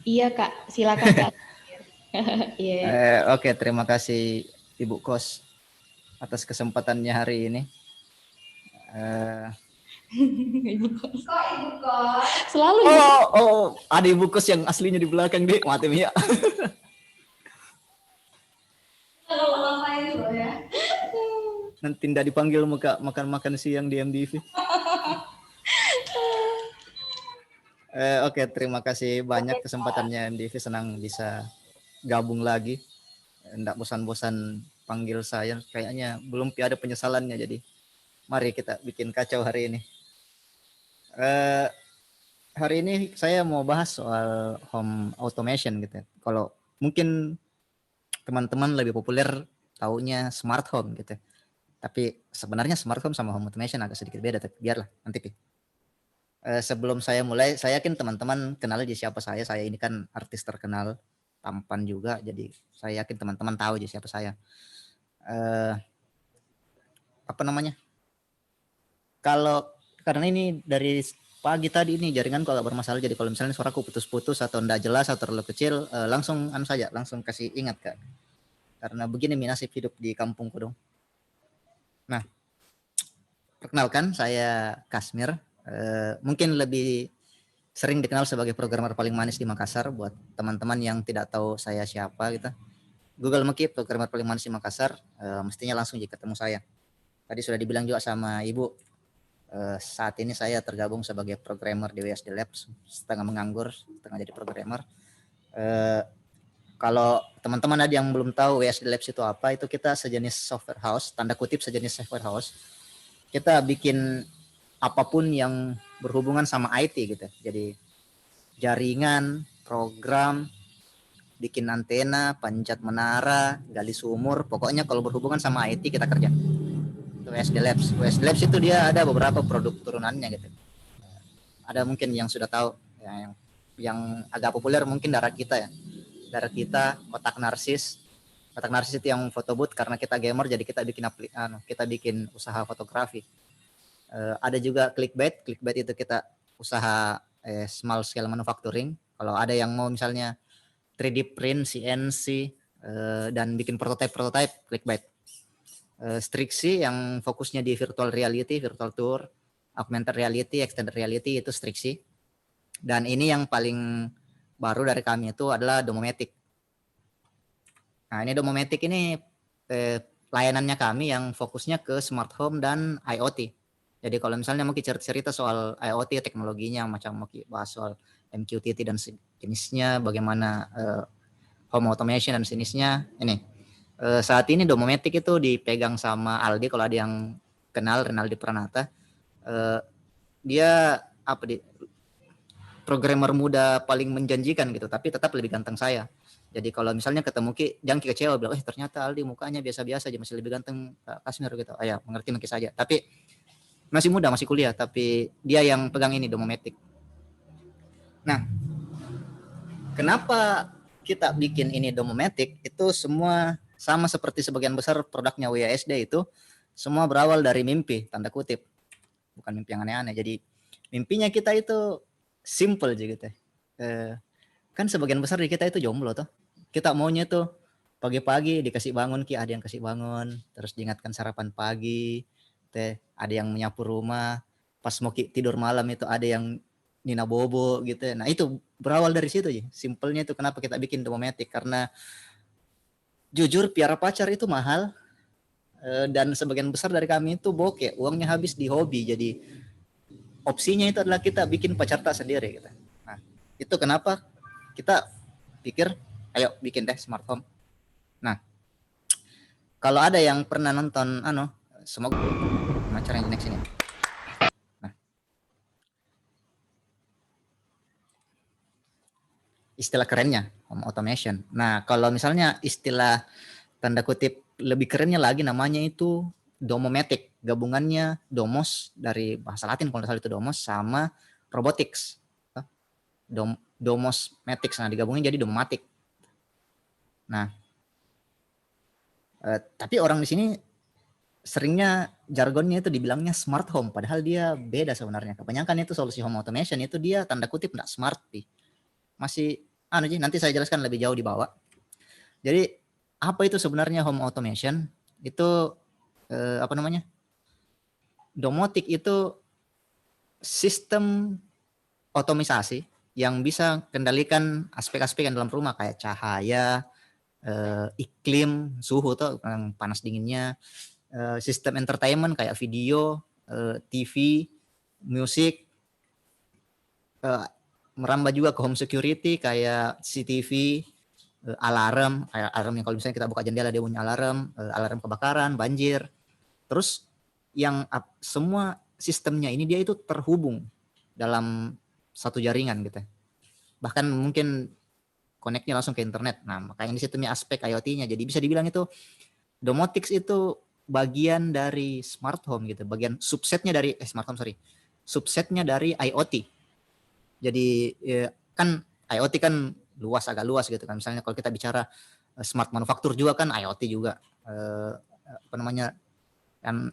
Iya Kak, silakan Kak. Iya. Oke, terima kasih Ibu Kos atas kesempatannya hari ini. Ibu kos. Kok ibu kos? Selalu ibu kos. Ada Ibu Kos yang aslinya di belakang deh, mati Mia. Kalau ngapain loh ya? Nanti tidak dipanggil muka makan-makan siang di MDV. Oke, terima kasih banyak kesempatannya MDV, senang bisa gabung lagi. Tidak bosan-bosan panggil saya, kayaknya belum ada penyesalannya, jadi mari kita bikin kacau hari ini. Hari ini saya mau bahas soal home automation gitu. Kalau mungkin teman-teman lebih populer taunya smart home gitu. Tapi sebenarnya smart home sama home automation agak sedikit beda, tapi biarlah nanti. Sebelum saya mulai, saya yakin teman-teman kenal aja siapa saya. Saya ini kan artis terkenal, tampan juga, jadi saya yakin teman-teman tahu aja siapa saya. Apa namanya? Kalau karena ini dari pagi tadi ini jaringan kok agak bermasalah, jadi kalau misalnya suaraku putus-putus atau enggak jelas atau terlalu kecil, langsung saja, langsung kasih ingat Kak. Karena begini nasib hidup di kampungku dong. Nah, perkenalkan saya Kasmir. Mungkin lebih sering dikenal sebagai programmer paling manis di Makassar. Buat teman-teman yang tidak tahu saya siapa gitu, Google Meki programmer paling manis di Makassar, mestinya langsung jika ketemu saya. Tadi sudah dibilang juga sama Ibu, saat ini saya tergabung sebagai programmer di WSD Labs, setengah menganggur, setengah jadi programmer. Kalau teman-teman ada yang belum tahu WSD Labs itu apa, itu kita sejenis software house, tanda kutip sejenis software house. Kita bikin apapun yang berhubungan sama IT gitu. Jadi jaringan, program, bikin antena, panjat menara, gali sumur, pokoknya kalau berhubungan sama IT kita kerja. Itu WSD Labs. WSD Labs itu dia ada beberapa produk turunannya gitu. Ada mungkin yang sudah tahu, ya, yang agak populer mungkin darah kita ya. Darah kita, kotak narsis. Kotak narsis itu yang foto booth, karena kita gamer jadi kita bikin kita bikin usaha fotografi. Ada juga clickbait. Clickbait itu kita usaha small scale manufacturing. Kalau ada yang mau misalnya 3D print, CNC, dan bikin prototype clickbait. Strixi yang fokusnya di virtual reality, virtual tour, augmented reality, extended reality, itu Strixi. Dan ini yang paling baru dari kami itu adalah Domomatic. Nah, ini Domomatic ini layanannya kami yang fokusnya ke smart home dan IoT. Jadi kalau misalnya mau cerita soal IoT, teknologinya, macam mau bahas soal MQTT dan jenisnya, bagaimana home automation dan jenisnya, ini. Saat ini Domomatic itu dipegang sama Aldi, kalau ada yang kenal, Renaldi Pranata. Dia programmer muda paling menjanjikan gitu, tapi tetap lebih ganteng saya. Jadi kalau misalnya ketemu Ki, jangan Ki kecewa, bilang, ternyata Aldi mukanya biasa-biasa aja, masih lebih ganteng Kasmir gitu. Ya, mengerti mungkin saja. Tapi masih muda, masih kuliah, tapi dia yang pegang ini Domomatic. Nah, kenapa kita bikin ini Domomatic? Itu semua sama seperti sebagian besar produknya WSD itu, semua berawal dari mimpi, tanda kutip. Bukan mimpi yang aneh-aneh. Jadi mimpinya kita itu simple aja gitu. Kan sebagian besar di kita itu jomblo tuh. Kita maunya tuh pagi-pagi dikasih bangun, Ki, ada yang kasih bangun, terus diingatkan sarapan pagi, ada yang menyapu rumah, pas mau Ki tidur malam itu ada yang Nina Bobo gitu. Nah, itu berawal dari situ aja. Simpelnya itu kenapa kita bikin Domomatic, karena jujur piara pacar itu mahal, dan sebagian besar dari kami itu bokeh, uangnya habis di hobi. Jadi opsinya itu adalah kita bikin pacar tak sendiri gitu. Nah, itu kenapa kita pikir ayo bikin deh smart home. Nah, kalau ada yang pernah nonton semoga acara yang next ini. Nah, istilah kerennya home automation. Nah, kalau misalnya istilah tanda kutip lebih kerennya lagi, namanya itu Domomatic. Gabungannya domos, dari bahasa Latin kalau salah itu domos, sama robotics. Domosmatics. Nah, digabungin jadi Domomatic. Nah, tapi orang di sini seringnya jargonnya itu dibilangnya smart home, padahal dia beda sebenarnya. Kebanyakan itu solusi home automation itu dia tanda kutip nggak smart, masih nanti saya jelaskan lebih jauh di bawah. Jadi apa itu sebenarnya home automation? Itu apa namanya? Domotik itu sistem otomisasi yang bisa kendalikan aspek-aspek yang dalam rumah kayak cahaya, iklim, suhu tuh panas dinginnya, sistem entertainment kayak video, TV, musik, merambah juga ke home security kayak CCTV, alarm, kayak alarm yang kalau misalnya kita buka jendela dia bunyi alarm, alarm kebakaran, banjir. Terus yang semua sistemnya ini dia itu terhubung dalam satu jaringan gitu. Bahkan mungkin connect-nya langsung ke internet. Nah, makanya di situ aspek IoT-nya. Jadi bisa dibilang itu domotics itu bagian dari smart home gitu, bagian subsetnya dari subsetnya dari IoT. Jadi kan IoT kan agak luas gitu kan. Misalnya kalau kita bicara smart manufaktur juga kan IoT juga, apa namanya, kan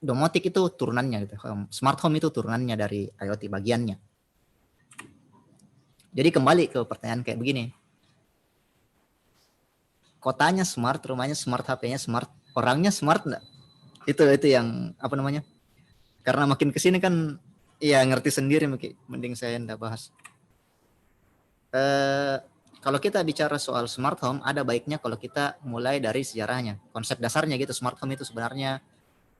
domotik itu turunannya gitu. Smart home itu turunannya dari IoT bagiannya. Jadi kembali ke pertanyaan kayak begini. Kotanya smart, rumahnya smart, HP-nya smart, orangnya smart enggak? Itu yang apa namanya? Karena makin kesini kan ya ngerti sendiri, mending saya enggak bahas. Kalau kita bicara soal smart home, ada baiknya kalau kita mulai dari sejarahnya, konsep dasarnya gitu. Smart home itu sebenarnya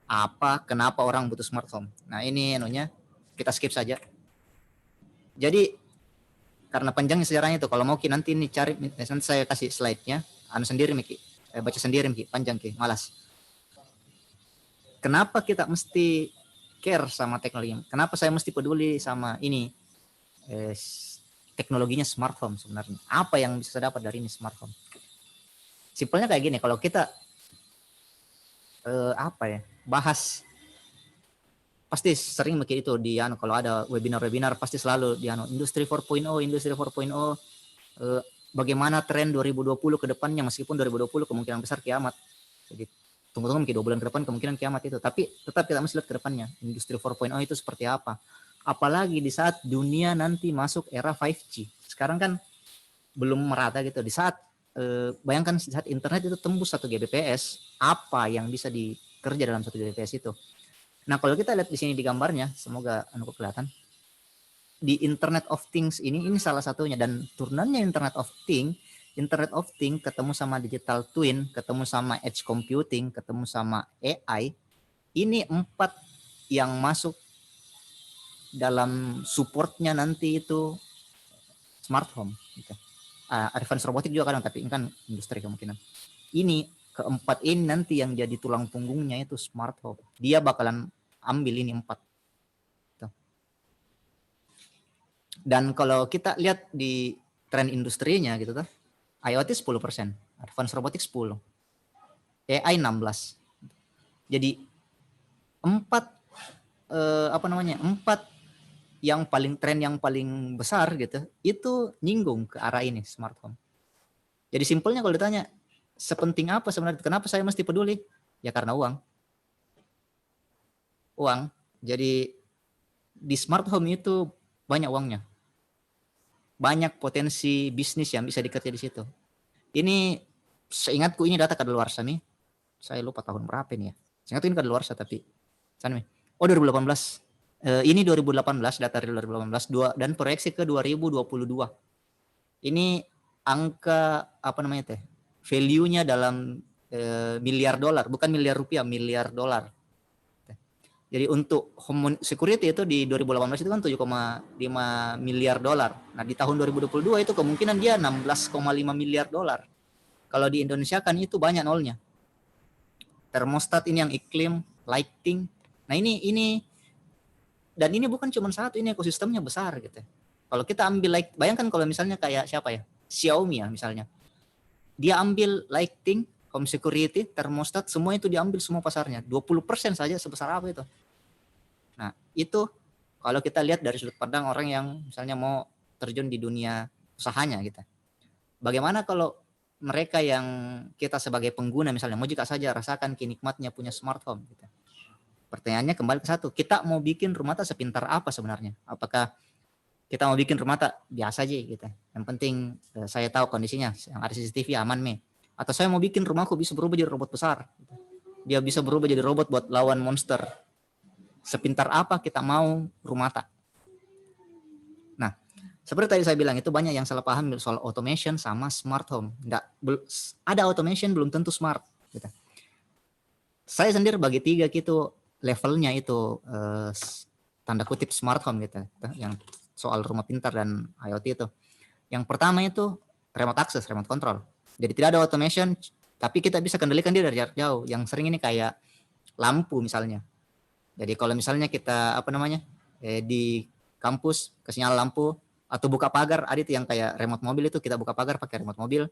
apa, kenapa orang butuh smart home. Nah ini kita skip saja. Jadi karena panjangnya sejarahnya itu, kalau mau nanti ini cari, nanti saya kasih slide-nya, sendiri Miki, baca sendiri Miki, panjang Ki, malas. Kenapa kita mesti care sama teknologi? Kenapa saya mesti peduli sama ini? Teknologinya smart home sebenarnya. Apa yang bisa saya dapat dari ini smart home? Simpelnya kayak gini, kalau kita bahas, pasti sering begitu itu kalau ada webinar pasti selalu di industri 4.0, industri 4.0, bagaimana tren 2020 ke depannya, meskipun 2020 kemungkinan besar kiamat. Jadi tunggu mungkin 2 bulan ke depan kemungkinan kiamat itu, tapi tetap kita mesti lihat ke depannya industri 4.0 itu seperti apa. Apalagi di saat dunia nanti masuk era 5G. Sekarang kan belum merata gitu. Di saat bayangkan saat internet itu tembus 1 Gbps, apa yang bisa dikerja dalam 1 Gbps itu. Nah, kalau kita lihat di sini di gambarnya, semoga kelihatan. Di Internet of Things ini salah satunya, dan turunannya Internet of Things ketemu sama digital twin, ketemu sama edge computing, ketemu sama AI. Ini 4 yang masuk dalam supportnya nanti itu smart home gitu. Advanced robotic juga kadang, tapi ini kan industri kemungkinan. Ini keempat ini nanti yang jadi tulang punggungnya itu smart home. Dia bakalan ambil ini 4. Dan kalau kita lihat di tren industrinya gitu tuh, IoT 10%, advanced robotics 10, AI 16. Jadi 4 yang paling tren yang paling besar gitu, itu nyinggung ke arah ini smart home. Jadi simpelnya kalau ditanya sepenting apa sebenarnya, kenapa saya mesti peduli? Ya karena uang. Jadi di smart home itu banyak uangnya. Banyak potensi bisnis yang bisa dikerja di situ. Ini seingatku ini data kadaluarsa nih. Saya lupa tahun berapa ini ya. Seingatku ini kadaluarsa tapi sana nih. 2018. Ini 2018, data dari 2018 dan proyeksi ke 2022. Ini angka apa namanya teh? Value-nya dalam miliar dolar, bukan miliar rupiah, miliar dolar. Jadi untuk home security itu di 2018 itu kan 7,5 miliar dolar. Nah, di tahun 2022 itu kemungkinan dia 16,5 miliar dolar. Kalau di Indonesia kan itu banyak nolnya. Termostat ini yang iklim, lighting. Nah, ini dan ini bukan cuma satu, ini ekosistemnya besar gitu. Kalau kita ambil bayangkan kalau misalnya kayak siapa ya? Xiaomi ya misalnya. Dia ambil lighting, home security, termostat, semua itu diambil semua pasarnya. 20% saja sebesar apa itu? Nah, itu kalau kita lihat dari sudut pandang orang yang misalnya mau terjun di dunia usahanya gitu. Bagaimana kalau mereka yang kita sebagai pengguna misalnya mau jika saja rasakan kenikmatnya punya smart home gitu. Pertanyaannya kembali ke satu, kita mau bikin rumah tangga sepintar apa sebenarnya? Apakah kita mau bikin rumah tak biasa aja gitu. Yang penting saya tahu kondisinya, yang ada CCTV aman nih. Atau saya mau bikin rumahku bisa berubah jadi robot besar. Gitu. Dia bisa berubah jadi robot buat lawan monster. Sepintar apa kita mau rumah tak. Nah, seperti tadi saya bilang itu banyak yang salah paham soal automation sama smart home. Ada automation belum tentu smart. Gitu. Saya sendiri bagi 3 gitu levelnya itu tanda kutip smart home gitu. Yang soal rumah pintar dan IoT itu. Yang pertama itu remote access, remote control. Jadi tidak ada automation, tapi kita bisa kendalikan dia dari jarak jauh. Yang sering ini kayak lampu misalnya. Jadi kalau misalnya kita di kampus kasih nyala lampu atau buka pagar, ada itu yang kayak remote mobil itu kita buka pagar pakai remote mobil.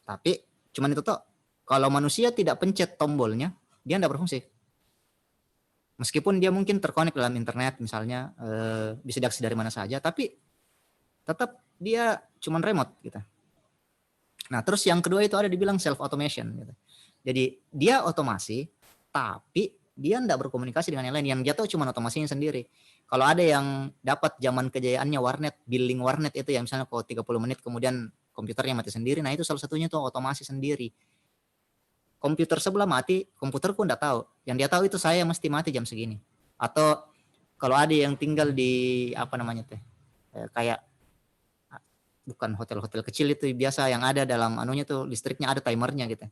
Tapi cuman itu toh. Kalau manusia tidak pencet tombolnya, dia tidak berfungsi. Meskipun dia mungkin terkonek dalam internet misalnya, bisa diakses dari mana saja, tapi tetap dia cuman remote gitu. Nah, terus yang kedua itu ada dibilang self automation gitu. Jadi dia otomasi tapi dia tidak berkomunikasi dengan yang lain. Yang dia tahu cuma otomasinya sendiri. Kalau ada yang dapat zaman kejayaannya warnet, billing warnet itu yang misalnya kalau 30 menit kemudian komputernya mati sendiri, nah itu salah satunya tuh otomasi sendiri. Komputer sebelah mati, komputerku enggak tahu. Yang dia tahu itu saya mesti mati jam segini. Atau kalau ada yang tinggal di kayak bukan hotel-hotel kecil itu biasa yang ada dalam anunya tuh listriknya ada timernya gitu.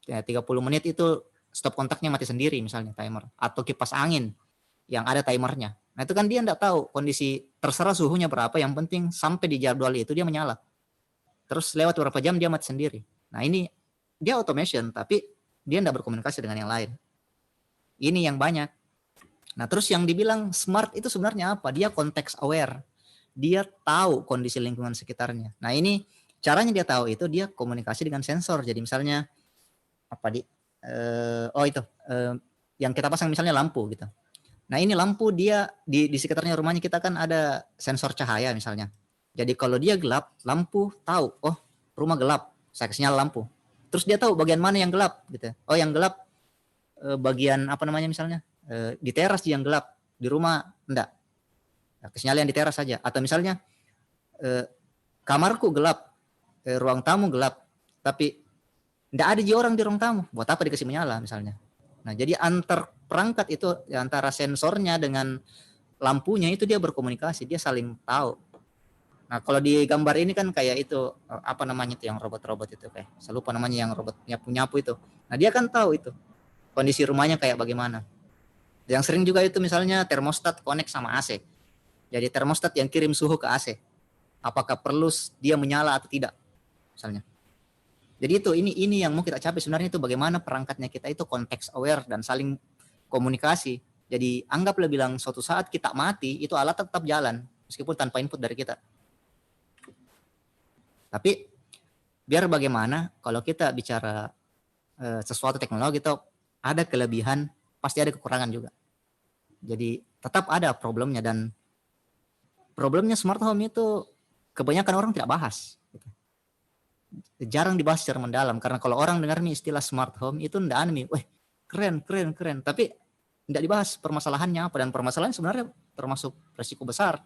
Ya, 30 menit itu stop kontaknya mati sendiri misalnya timer. Atau kipas angin yang ada timernya. Nah itu kan dia enggak tahu kondisi, terserah suhunya berapa, yang penting sampai di jadwal itu dia menyala. Terus lewat beberapa jam dia mati sendiri. Nah ini dia automation tapi dia enggak berkomunikasi dengan yang lain. Ini yang banyak. Nah terus yang dibilang smart itu sebenarnya apa? Dia context aware. Dia tahu kondisi lingkungan sekitarnya. Nah ini caranya dia tahu itu dia komunikasi dengan sensor. Jadi misalnya yang kita pasang misalnya lampu gitu. Nah ini lampu dia di sekitarnya rumahnya kita kan ada sensor cahaya misalnya. Jadi kalau dia gelap, lampu tahu, oh rumah gelap, saya kasih nyala lampu. Terus dia tahu bagian mana yang gelap gitu. Oh yang gelap bagian misalnya di teras yang gelap, di rumah enggak. Kasih nyala yang di teras saja. Atau misalnya kamarku gelap, ruang tamu gelap, tapi enggak ada orang di ruang tamu. Buat apa dikasih menyala misalnya. Nah, jadi antar perangkat itu antara sensornya dengan lampunya itu dia berkomunikasi, dia saling tahu. Nah, kalau di gambar ini kan kayak itu yang robot-robot itu kayak saya lupa namanya, yang robot nyapu-nyapu itu. Nah, dia kan tahu itu kondisi rumahnya kayak bagaimana. Yang sering juga itu misalnya termostat connect sama AC. Jadi termostat yang kirim suhu ke AC. Apakah perlu dia menyala atau tidak misalnya. Jadi itu ini yang mau kita capai sebenarnya, itu bagaimana perangkatnya kita itu context aware dan saling komunikasi. Jadi anggaplah bilang suatu saat kita mati, itu alat tetap jalan meskipun tanpa input dari kita. Tapi biar bagaimana kalau kita bicara sesuatu teknologi itu ada kelebihan, pasti ada kekurangan juga. Jadi tetap ada problemnya, dan problemnya smart home itu kebanyakan orang tidak bahas. Jarang dibahas secara mendalam, karena kalau orang dengar nih istilah smart home itu ndak aneh, wah keren, tapi ndak dibahas permasalahannya apa, dan permasalahan sebenarnya termasuk resiko besar.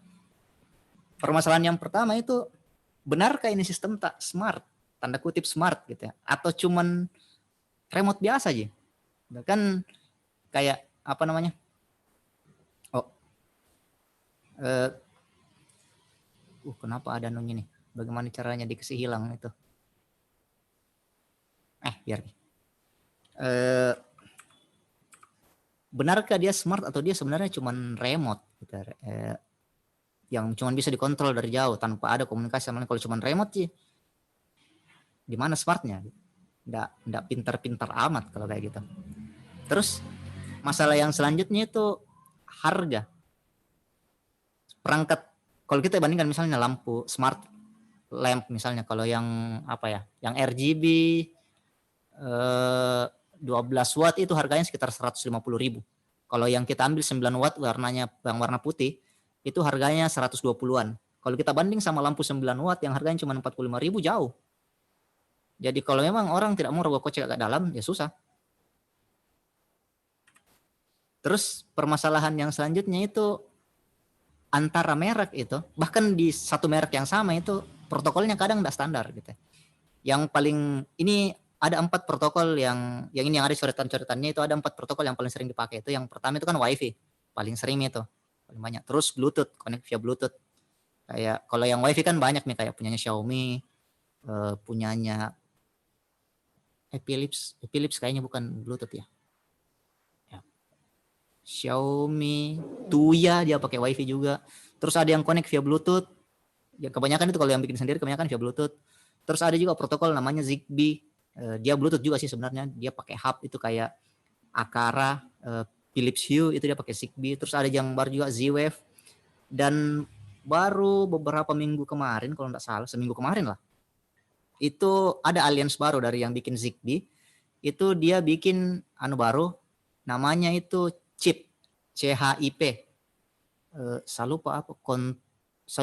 Permasalahan yang pertama itu, benarkah ini sistem tak smart, tanda kutip smart gitu ya, atau cuman remote biasa aja? Kan kayak kenapa ada nung ini? Bagaimana caranya dikasih hilang itu? Biar. Benarkah dia smart atau dia sebenarnya cuman remote gitu, yang cuman bisa dikontrol dari jauh tanpa ada komunikasi sama. Kalau cuman remote sih, di mana smartnya? Nggak pintar-pintar amat kalau kayak gitu. Terus masalah yang selanjutnya itu harga. Perangkat, kalau kita bandingkan misalnya lampu smart lamp misalnya, kalau yang yang RGB 12 watt itu harganya sekitar 150.000. Kalau yang kita ambil 9 watt warnanya yang warna putih itu harganya 120-an. Kalau kita banding sama lampu 9 watt yang harganya cuma 45.000, jauh. Jadi kalau memang orang tidak mau rogoh kocek agak dalam, ya susah. Terus permasalahan yang selanjutnya itu antara merek itu, bahkan di satu merek yang sama itu protokolnya kadang tidak standar gitu. Yang paling ini ada 4 protokol yang ini yang ada coretan-coretannya itu, ada 4 protokol yang paling sering dipakai. Itu yang pertama itu kan WiFi, paling sering itu, paling banyak. Terus Bluetooth, connect via Bluetooth. Kayak kalau yang WiFi kan banyak nih, kayak punyanya Xiaomi, punyanya Philips kayaknya bukan Bluetooth ya. Xiaomi, Tuya dia pakai WiFi juga. Terus ada yang connect via Bluetooth. Ya kebanyakan itu kalau yang bikin sendiri kebanyakan via Bluetooth. Terus ada juga protokol namanya Zigbee. Dia Bluetooth juga sih sebenarnya. Dia pakai hub itu kayak Akara, Philips Hue itu dia pakai Zigbee. Terus ada yang baru juga Z-Wave. Dan baru beberapa minggu kemarin kalau nggak salah, seminggu kemarin lah, itu ada alliance baru dari yang bikin Zigbee. Itu dia bikin baru, namanya itu chip, CHIP. Saya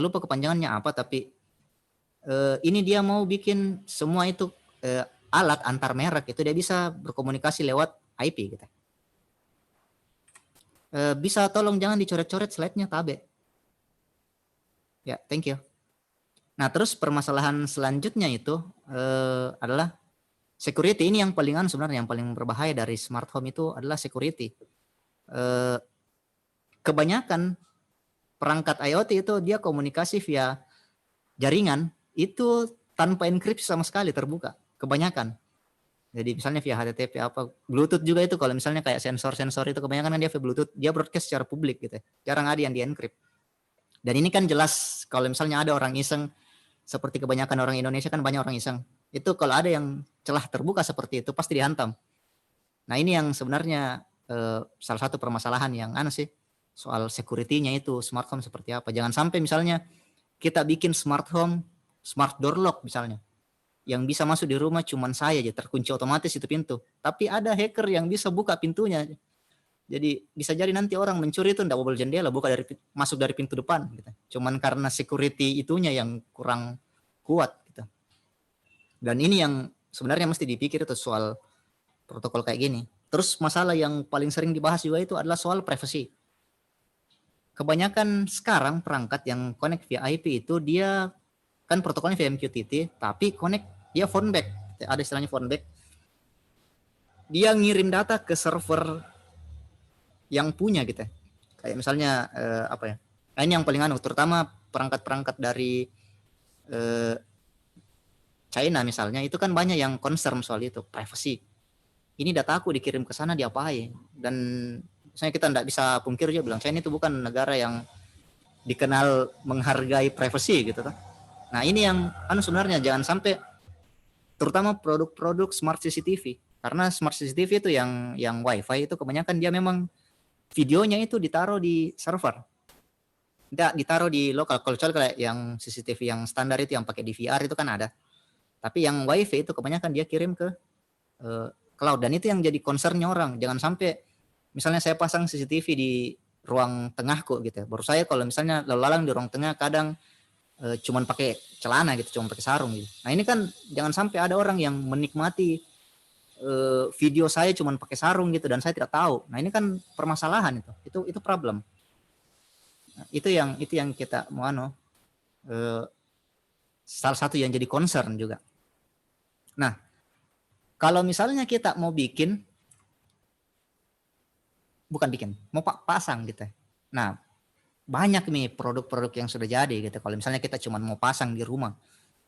lupa kepanjangannya apa, tapi ini dia mau bikin semua itu alat antar merek itu dia bisa berkomunikasi lewat IP gitu. Bisa tolong jangan dicoret-coret slide-nya, Tabe. Ya, thank you. Nah, terus permasalahan selanjutnya itu adalah security. Ini yang paling sebenarnya yang paling berbahaya dari smart home itu adalah security. Kebanyakan perangkat IoT itu dia komunikasi via jaringan itu tanpa enkripsi sama sekali, terbuka kebanyakan. Jadi misalnya via HTTP apa, Bluetooth juga itu kalau misalnya kayak sensor-sensor itu kebanyakan kan dia via Bluetooth, dia broadcast secara publik gitu. Jarang ada yang di-encrypt. Dan ini kan jelas kalau misalnya ada orang iseng, seperti kebanyakan orang Indonesia kan banyak orang iseng. Itu kalau ada yang celah terbuka seperti itu pasti dihantam. Nah, ini yang sebenarnya salah satu permasalahan yang sih soal security-nya itu smart home seperti apa. Jangan sampai misalnya kita bikin smart home, smart door lock misalnya, yang bisa masuk di rumah cuman saya aja, terkunci otomatis itu pintu. Tapi ada hacker yang bisa buka pintunya. Jadi bisa jadi nanti orang mencuri itu enggak bobol jendela, masuk dari pintu depan gitu. Cuman karena security itunya yang kurang kuat gitu. Dan ini yang sebenarnya mesti dipikir itu soal protokol kayak gini. Terus masalah yang paling sering dibahas juga itu adalah soal privacy. Kebanyakan sekarang perangkat yang connect via IP itu dia kan protokolnya via MQTT, tapi connect dia phone back. Ada istilahnya phone back. Dia ngirim data ke server yang punya gitu. Kayak misalnya apa ya? Nah, ini yang paling terutama perangkat-perangkat dari China misalnya, itu kan banyak yang concern soal itu, privacy. Ini dataku dikirim ke sana diapain? Dan misalnya kita tidak bisa pungkir juga bilang China itu bukan negara yang dikenal menghargai privacy gitu kan. Nah, ini yang sebenarnya jangan sampai, terutama produk-produk smart CCTV, karena smart CCTV itu yang WiFi itu kebanyakan dia memang videonya itu ditaruh di server, tidak ditaruh di lokal. Kalau kayak yang CCTV yang standar itu yang pakai DVR itu kan ada, tapi yang WiFi itu kebanyakan dia kirim ke cloud. Dan itu yang jadi concernnya orang. Jangan sampai misalnya saya pasang CCTV di ruang tengahku gitu, baru saya kalau misalnya lalu-lalang di ruang tengah kadang cuman pakai celana gitu, cuman pakai sarung gitu. Nah, ini kan jangan sampai ada orang yang menikmati video saya cuman pakai sarung gitu dan saya tidak tahu. Nah, ini kan permasalahan itu problem. Nah, itu yang kita mau salah satu yang jadi concern juga. Nah, kalau misalnya kita mau mau pasang gitu. Nah, banyak nih produk-produk yang sudah jadi gitu. Kalau misalnya kita cuma mau pasang di rumah,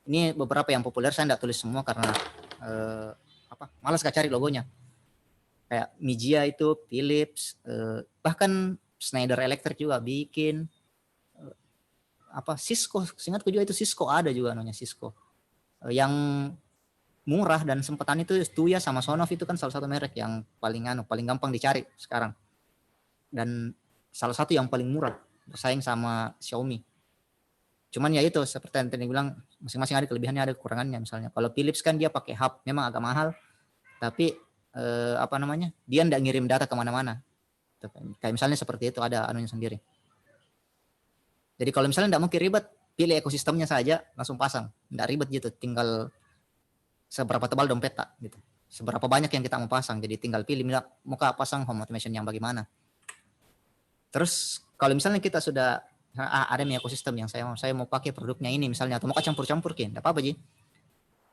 ini beberapa yang populer, saya tidak tulis semua karena malas cari logonya. Kayak Mijia itu, Philips, bahkan Schneider Electric juga bikin, Cisco, seingatku juga itu Cisco ada juga namanya Cisco. Yang murah dan sempatan itu Tuya sama Sonoff, itu kan salah satu merek yang paling gampang dicari sekarang. Dan salah satu yang paling murah, bersaing sama Xiaomi. Cuman ya itu seperti yang tadi bilang, masing-masing ada kelebihannya, ada kekurangannya. Misalnya kalau Philips kan dia pakai hub, memang agak mahal, tapi dia enggak ngirim data kemana-mana. Kayak misalnya seperti itu, ada anunya sendiri. Jadi kalau misalnya enggak mau ribet, pilih ekosistemnya saja, langsung pasang. Enggak ribet gitu, tinggal seberapa tebal dompet gitu. Seberapa banyak yang kita mau pasang, jadi tinggal pilih mau pasang home automation yang bagaimana. Terus kalau misalnya kita sudah Ada nih ekosistem yang saya mau pakai produknya ini misalnya, atau mau campur-campur enggak apa-apa Ji.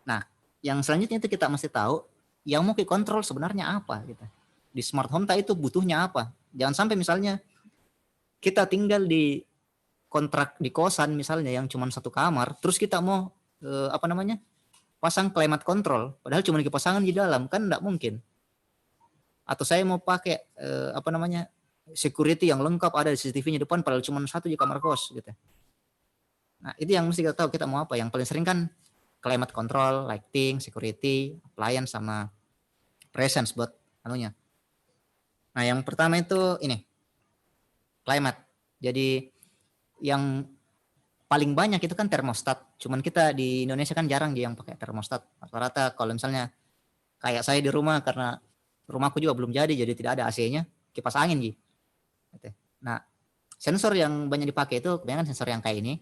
Nah, yang selanjutnya itu kita mesti tahu yang mau kontrol sebenarnya apa gitu. Di smart home itu butuhnya apa. Jangan sampai misalnya kita tinggal di kontrak di kosan misalnya yang cuma satu kamar, terus kita mau pasang climate control, padahal cuma kipasangan di dalam, kan enggak mungkin. Atau saya mau pakai security yang lengkap, ada di CCTV-nya depan, padahal cuma satu di kamar kos gitu. Nah, itu yang mesti kita tahu, kita mau apa. Yang paling sering kan climate control, lighting, security, appliance, sama presence buat anunya. Nah, yang pertama itu ini climate. Jadi yang paling banyak itu kan termostat. Cuman kita di Indonesia kan jarang yang pakai termostat. Rata-rata kalau misalnya kayak saya di rumah, karena rumahku juga belum jadi tidak ada AC-nya, kipas angin gitu. Nah, sensor yang banyak dipakai itu kebanyakan sensor yang kayak ini,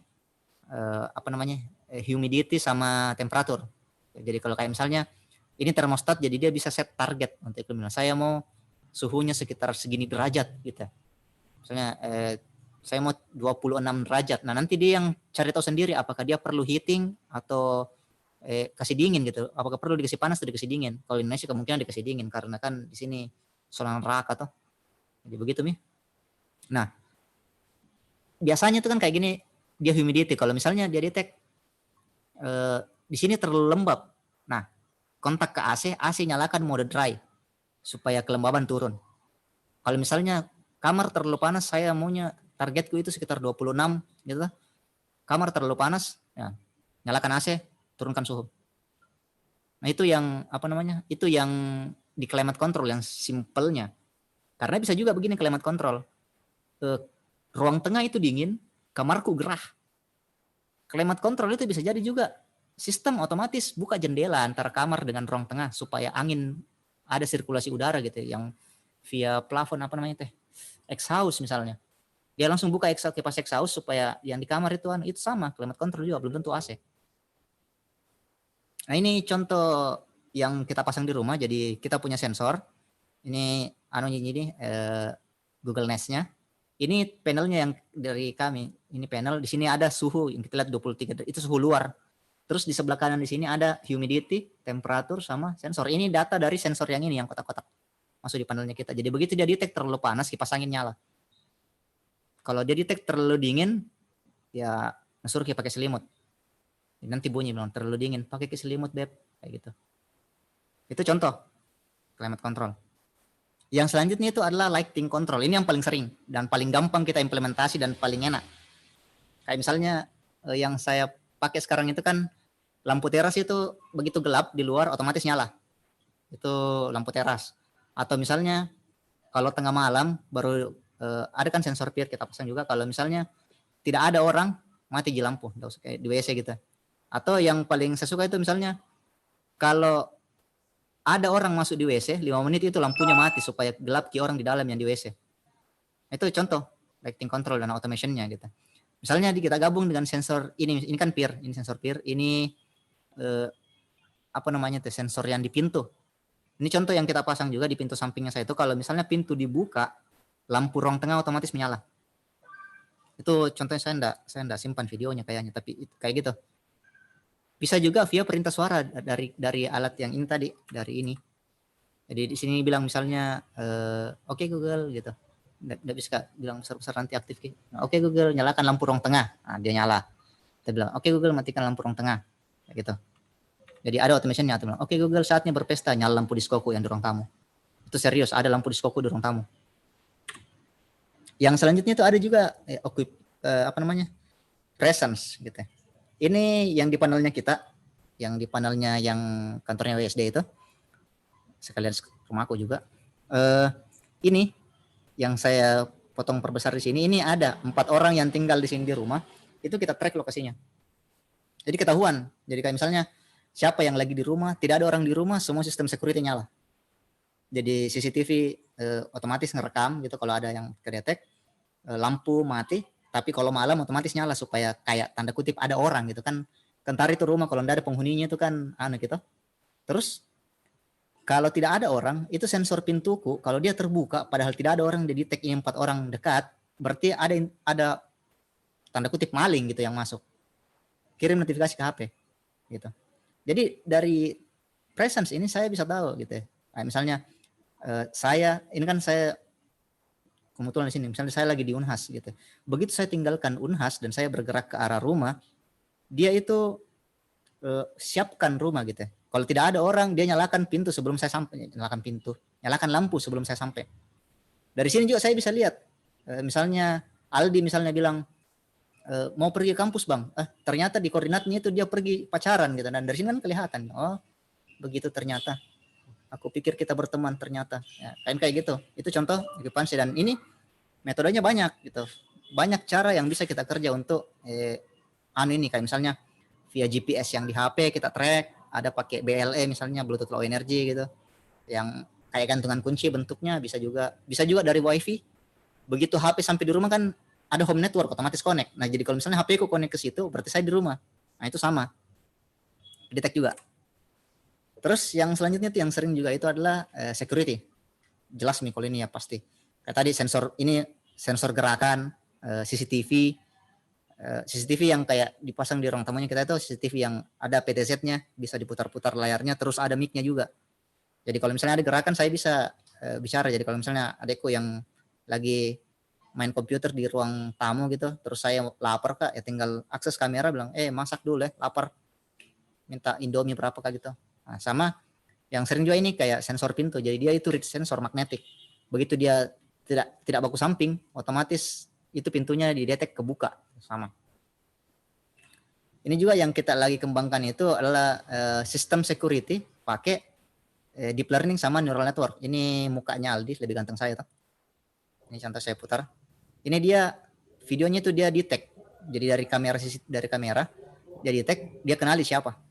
humidity sama temperatur. Jadi kalau kayak misalnya ini termostat, jadi dia bisa set target untuk iklim. Saya mau suhunya sekitar segini derajat gitu. Misalnya saya mau 26 derajat. Nah, nanti dia yang cari tahu sendiri apakah dia perlu heating atau kasih dingin gitu. Apakah perlu dikasih panas atau dikasih dingin? Kalau di Indonesia kemungkinan dikasih dingin karena kan di sini solar neraka tuh. Jadi begitu Mi. Nah, biasanya tuh kan kayak gini, dia humidity. Kalau misalnya dia detect di sini terlalu lembab. Nah, kontak ke AC nyalakan mode dry supaya kelembaban turun. Kalau misalnya kamar terlalu panas, saya maunya targetku itu sekitar 26 gitu. Kamar terlalu panas, ya, nyalakan AC, turunkan suhu. Nah, itu yang Itu yang di climate control yang simpelnya. Karena bisa juga begini climate control. Ruang tengah itu dingin, kamarku gerah. Climate control itu bisa jadi juga sistem otomatis buka jendela antara kamar dengan ruang tengah supaya angin ada sirkulasi udara gitu yang via plafon exhaust misalnya. Dia langsung buka kipas exhaust supaya yang di kamar itu sama climate control juga, belum tentu AC. Nah, ini contoh yang kita pasang di rumah. Jadi kita punya sensor. Ini Google Nest-nya. Ini panelnya yang dari kami. Ini panel, di sini ada suhu yang kita lihat 23, itu suhu luar. Terus di sebelah kanan di sini ada humidity, temperatur, sama sensor. Ini data dari sensor yang ini, yang kotak-kotak masuk di panelnya kita. Jadi begitu dia detect terlalu panas, kipas angin nyala. Kalau dia detect terlalu dingin, ya suruh kita pakai selimut. Nanti bunyi bilang terlalu dingin, pakai selimut beb, kayak gitu. Itu contoh climate control. Yang selanjutnya itu adalah lighting control. Ini yang paling sering dan paling gampang kita implementasi dan paling enak. Kayak misalnya yang saya pakai sekarang itu kan lampu teras itu begitu gelap di luar otomatis nyala. Itu lampu teras. Atau misalnya kalau tengah malam baru ada kan sensor PIR kita pasang juga, kalau misalnya tidak ada orang mati di lampu, enggak usah kayak di WC gitu. Atau yang paling saya suka itu misalnya kalau ada orang masuk di WC 5 menit itu lampunya mati supaya gelap ki orang di dalam yang di WC. Itu contoh lighting control dan automation-nya gitu. Misalnya kita gabung dengan sensor ini kan PIR, ini sensor PIR, ini sensor yang di pintu. Ini contoh yang kita pasang juga di pintu sampingnya saya itu, kalau misalnya pintu dibuka, lampu ruang tengah otomatis menyala. Itu contohnya, saya enggak simpan videonya kayaknya, tapi kayak gitu. Bisa juga via perintah suara dari alat yang ini tadi, dari ini. Jadi di sini bilang misalnya oke Google gitu. Enggak bisa bilang besar-besar nanti aktif. Oke Google, nyalakan lampu ruang tengah. Nah, dia nyala. Kita bilang oke Google, matikan lampu ruang tengah. Kayak gitu. Jadi ada automation-nya. Oke Google, saatnya berpesta, nyala lampu diskoku yang di ruang tamu. Itu serius, ada lampu diskoku di ruang tamu. Yang selanjutnya itu ada juga presence gitu. Ini yang di panelnya kita, yang di panelnya yang kantornya WSD itu, sekalian rumahku juga. Ini yang saya potong perbesar di sini, ini ada 4 orang yang tinggal di sini di rumah, itu kita track lokasinya. Jadi ketahuan. Jadi kayak misalnya siapa yang lagi di rumah, tidak ada orang di rumah, semua sistem security nyala. Jadi CCTV otomatis ngerekam gitu kalau ada yang kedetek, lampu mati, tapi kalau malam otomatis nyala supaya kayak tanda kutip ada orang gitu kan. Kentar itu rumah kalau enggak ada penghuninya itu kan gitu. Terus kalau tidak ada orang, itu sensor pintuku kalau dia terbuka padahal tidak ada orang, dia detect ini 4 orang dekat, berarti ada tanda kutip maling gitu yang masuk, kirim notifikasi ke HP gitu. Jadi dari presence ini saya bisa tahu gitu ya. Nah, misalnya saya ini kan saya kebetulan di sini, misalnya saya lagi di Unhas gitu. Begitu saya tinggalkan Unhas dan saya bergerak ke arah rumah, dia itu siapkan rumah gitu ya. Kalau tidak ada orang, dia nyalakan pintu sebelum saya sampai, nyalakan lampu sebelum saya sampai. Dari sini juga saya bisa lihat, misalnya Aldi misalnya bilang mau pergi kampus bang, ternyata di koordinatnya itu dia pergi pacaran gitu, dan dari sini kan kelihatan, oh begitu ternyata. Aku pikir kita berteman ternyata, ya, kayak gitu. Itu contoh okupansi, dan ini metodenya banyak gitu. Banyak cara yang bisa kita kerja untuk ini kayak misalnya via GPS yang di HP kita track, ada pakai BLE misalnya Bluetooth Low Energy gitu, yang kayak gantungan kunci bentuknya, bisa juga dari WiFi. Begitu HP sampai di rumah kan ada home network otomatis connect. Nah jadi kalau misalnya HP ku connect ke situ, berarti saya di rumah. Nah itu sama, detect juga. Terus yang selanjutnya tuh yang sering juga itu adalah security. Jelas nih kalau ini ya pasti. Kayak tadi sensor gerakan, CCTV yang kayak dipasang di ruang tamunya kita itu CCTV yang ada PTZ-nya, bisa diputar-putar layarnya, terus ada mic-nya juga. Jadi kalau misalnya ada gerakan saya bisa bicara. Jadi kalau misalnya adekku yang lagi main komputer di ruang tamu gitu, terus saya lapar kak, ya tinggal akses kamera bilang, masak dulu ya, lapar, minta Indomie berapa kak gitu. Nah, sama yang sering juga ini kayak sensor pintu. Jadi dia itu reach sensor magnetik. Begitu dia tidak baku samping, otomatis itu pintunya didetek kebuka. Sama. Ini juga yang kita lagi kembangkan itu adalah sistem security pakai deep learning sama neural network. Ini mukanya Aldi, lebih ganteng saya tuh. Ini contoh saya putar. Ini dia videonya tuh dia detect. Jadi dari kamera dia detect, dia kenali siapa.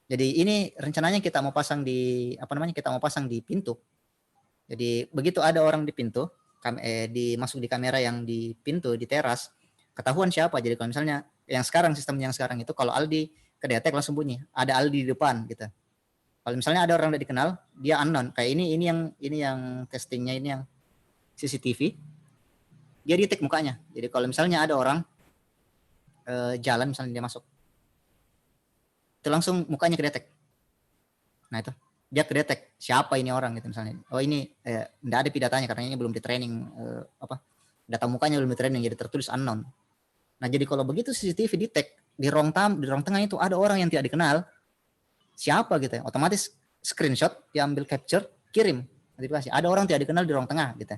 Jadi ini rencananya kita mau pasang di pintu. Jadi begitu ada orang di pintu, masuk di kamera yang di pintu di teras, ketahuan siapa. Jadi kalau misalnya sistem yang sekarang itu kalau Aldi kedetek langsung bunyi, ada Aldi di depan gitu. Kalau misalnya ada orang yang dikenal, dia unknown. Kayak ini yang testingnya, ini yang CCTV, dia detect mukanya. Jadi kalau misalnya ada orang jalan misalnya dia masuk, itu langsung mukanya kedetek. Nah itu dia kedetek siapa ini orang gitu misalnya. Oh ini enggak ada pidatanya karena ini belum di training data mukanya belum di training, jadi tertulis unknown. Nah jadi kalau begitu CCTV detect di ruang tengah itu ada orang yang tidak dikenal siapa gitu ya, otomatis screenshot diambil, capture, kirim notifikasi ada orang tidak dikenal di ruang tengah gitu.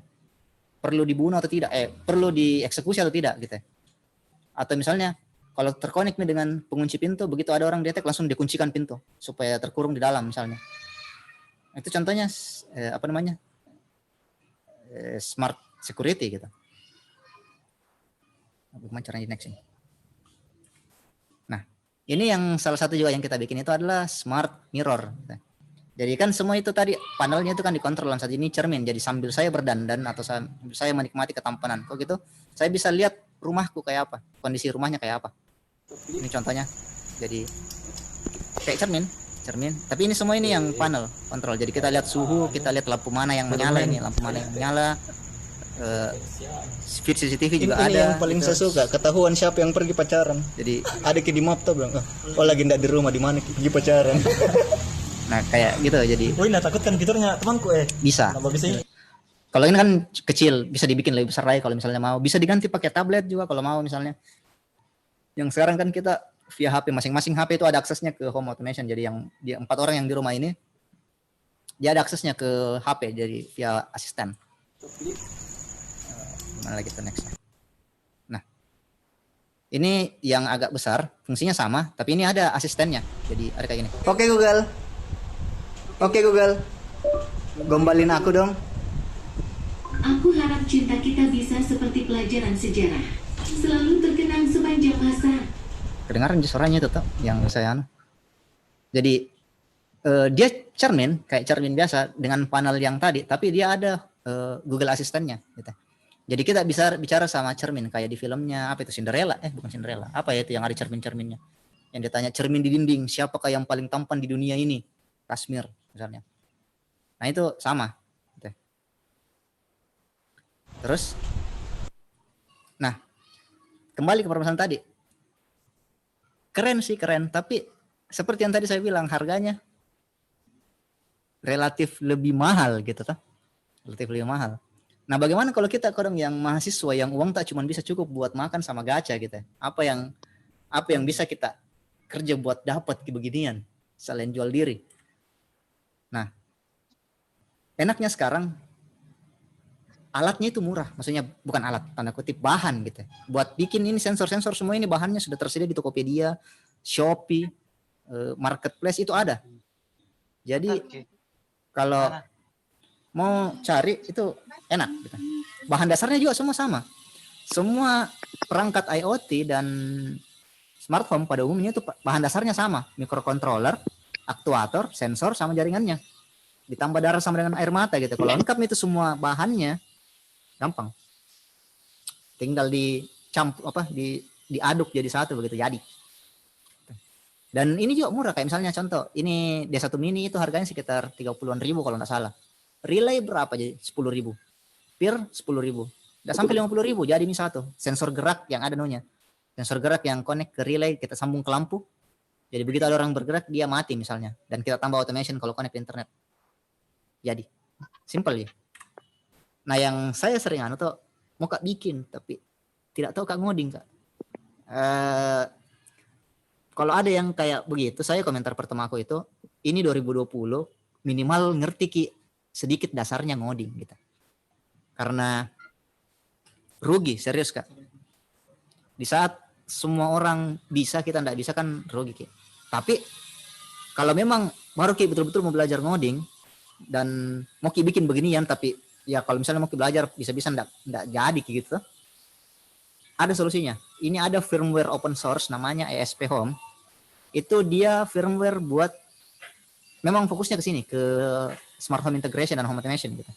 Perlu dibunuh atau tidak, perlu dieksekusi atau tidak gitu. Atau misalnya kalau terkonek nih dengan pengunci pintu, begitu ada orang detect langsung dikuncikan pintu supaya terkurung di dalam misalnya. Itu contohnya smart security gitu. Bagaimana caranya next ini? Nah, ini yang salah satu juga yang kita bikin itu adalah smart mirror. Jadi kan semua itu tadi panelnya itu kan dikontrol, saat ini cermin. Jadi sambil saya berdandan atau saya menikmati ketampanan, kok gitu, saya bisa lihat rumahku kayak apa, kondisi rumahnya kayak apa. Ini contohnya. Jadi kayak cermin. Tapi ini semua ini yang panel kontrol. Jadi kita lihat suhu, kita lihat lampu mana yang menyala, feed CCTV juga ini ada. Yang paling saya suka, ketahuan siapa yang pergi pacaran. Jadi ada di map tuh bilang, oh lagi ndak di rumah, di mana pergi pacaran. Nah kayak gitu. Jadi takut kan fiturnya temanku bisa. Kalau ini kan kecil, bisa dibikin lebih besar lagi kalau misalnya mau. Bisa diganti pakai tablet juga kalau mau misalnya. Yang sekarang kan kita via HP, masing-masing HP itu ada aksesnya ke home automation. Jadi yang 4 orang yang di rumah ini, dia ada aksesnya ke HP, jadi via asisten. Mana lagi tuh next? Nah, ini yang agak besar, fungsinya sama, tapi ini ada asistennya. Jadi ada kayak gini. Oke Google, gombalin aku dong. Aku harap cinta kita bisa seperti pelajaran sejarah, selalu terkenang sepanjang masa. Kedengaran suaranya itu tuh yang saya Jadi dia kayak cermin biasa dengan panel yang tadi, tapi dia ada Google Asistennya gitu. Jadi kita bisa bicara sama cermin kayak di filmnya apa itu, Cinderella, bukan Cinderella, apa ya itu yang ada cermin-cerminnya, yang ditanya cermin di dinding, siapakah yang paling tampan di dunia ini, Kashmir misalnya. Nah itu sama gitu. Terus kembali ke permasalahan tadi. Keren sih, keren. Tapi seperti yang tadi saya bilang, harganya relatif lebih mahal gitu toh. Relatif lebih mahal. Nah, bagaimana kalau kita orang yang mahasiswa yang uang tak cuma bisa cukup buat makan sama gacha gitu. Apa yang bisa kita kerja buat dapat beginian selain jual diri. Nah, enaknya sekarang alatnya itu murah, maksudnya bukan alat, tanda kutip bahan gitu. Buat bikin ini sensor-sensor semua ini bahannya sudah tersedia di Tokopedia, Shopee, Marketplace itu ada. Jadi kalau mau cari itu enak gitu. Bahan dasarnya juga semua sama. Semua perangkat IoT dan smart home pada umumnya itu bahan dasarnya sama, microcontroller, aktuator, sensor sama jaringannya. Ditambah darah sama dengan air mata gitu. Kalau lengkap itu semua bahannya gampang. Tinggal diaduk jadi satu begitu jadi. Dan ini juga murah, kayak misalnya contoh, ini D1 mini itu harganya sekitar 30-an ribu kalau nggak salah. Relay berapa jadi? 10.000. Peer 10.000. Nggak sampai 50.000 jadi ini satu. Sensor gerak yang ada nunya. Sensor gerak yang connect ke relay, kita sambung ke lampu. Jadi begitu ada orang bergerak dia mati misalnya. Dan kita tambah automation kalau connect ke internet. Jadi simple ya. Nah yang saya sering tuh mau Kak bikin tapi tidak tahu Kak ngoding Kak. Kalau ada yang kayak begitu, saya komentar pertama aku itu ini 2020 minimal ngerti Ki sedikit dasarnya ngoding gitu. Karena rugi serius Kak. Di saat semua orang bisa kita tidak bisa kan rugi Ki. Tapi kalau memang baru Ki betul-betul mau belajar ngoding dan mau Ki bikin beginian tapi ya kalau misalnya mau Ki belajar bisa-bisa enggak jadi gitu. Ada solusinya. Ini ada firmware open source namanya ESP Home. Itu dia firmware buat memang fokusnya ke sini ke smart home integration dan home automation gitu.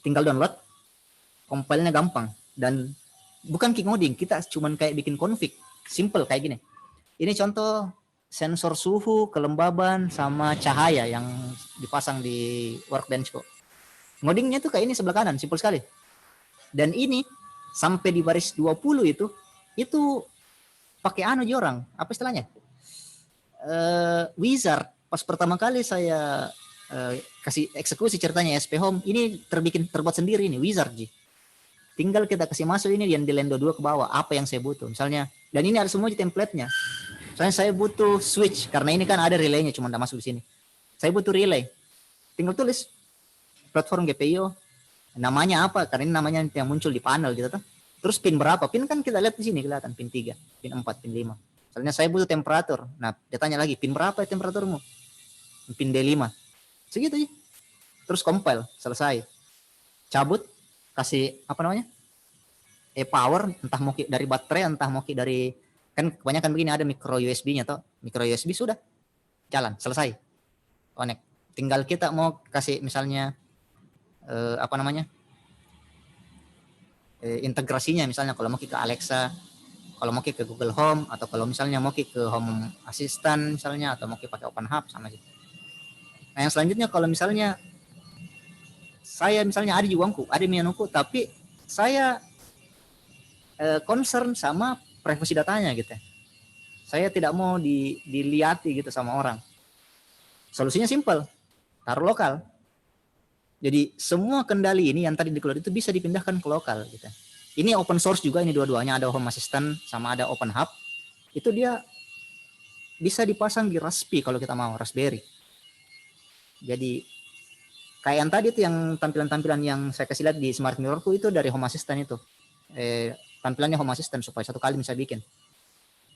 Tinggal download, compile-nya gampang dan bukan Ki ngoding, kita cuman kayak bikin config, simple kayak gini. Ini contoh sensor suhu, kelembaban sama cahaya yang dipasang di workbench kok. Ngodingnya tuh kayak ini sebelah kanan, simpel sekali. Dan ini sampai di baris 20 itu pakai orang, apa istilahnya? Wizard. Pas pertama kali saya kasih eksekusi ceritanya SP Home, ini terbuat sendiri nih, Wizard Ji. Tinggal kita kasih masuk ini yang di Lendo 2 ke bawah, apa yang saya butuh. Misalnya, dan ini ada semua di template-nya. Misalnya saya butuh switch, karena ini kan ada relay-nya, cuma masuk di sini. Saya butuh relay. Tinggal tulis platform GPIO, namanya apa, karena ini namanya yang muncul di panel gitu tuh. Terus pin berapa? Pin kan kita lihat di sini kelihatan pin 3, pin 4, pin 5. Misalnya saya butuh temperatur. Nah, dia tanya lagi, pin berapa ya temperaturmu? Pin D5. Segitu aja. Terus compile, selesai. Cabut, kasih apa namanya? Power, entah mau dari baterai, entah mau dari, kan kebanyakan begini ada micro USB-nya toh. Micro USB sudah jalan, selesai. Connect. Tinggal kita mau kasih misalnya apa namanya? Integrasinya misalnya kalau mau ke Alexa, kalau mau ke Google Home, atau kalau misalnya mau ke Home Assistant misalnya, atau mau pakai Open Hub sama gitu. Nah yang selanjutnya kalau misalnya saya misalnya ada di uangku, ada menuku, tapi saya concern sama privasi datanya gitu. Saya tidak mau dilihati gitu sama orang. Solusinya simple, taruh lokal. Jadi semua kendali ini yang tadi di cloud itu bisa dipindahkan ke lokal gitu. Ini open source juga, ini dua-duanya, ada Home Assistant sama ada Open Hub. Itu dia bisa dipasang di Raspi kalau kita mau, Raspberry. Jadi kayak yang tadi itu yang tampilan-tampilan yang saya kasih lihat di Smart Mirrorku itu dari Home Assistant itu. Tampilannya Home Assistant supaya satu kali bisa bikin.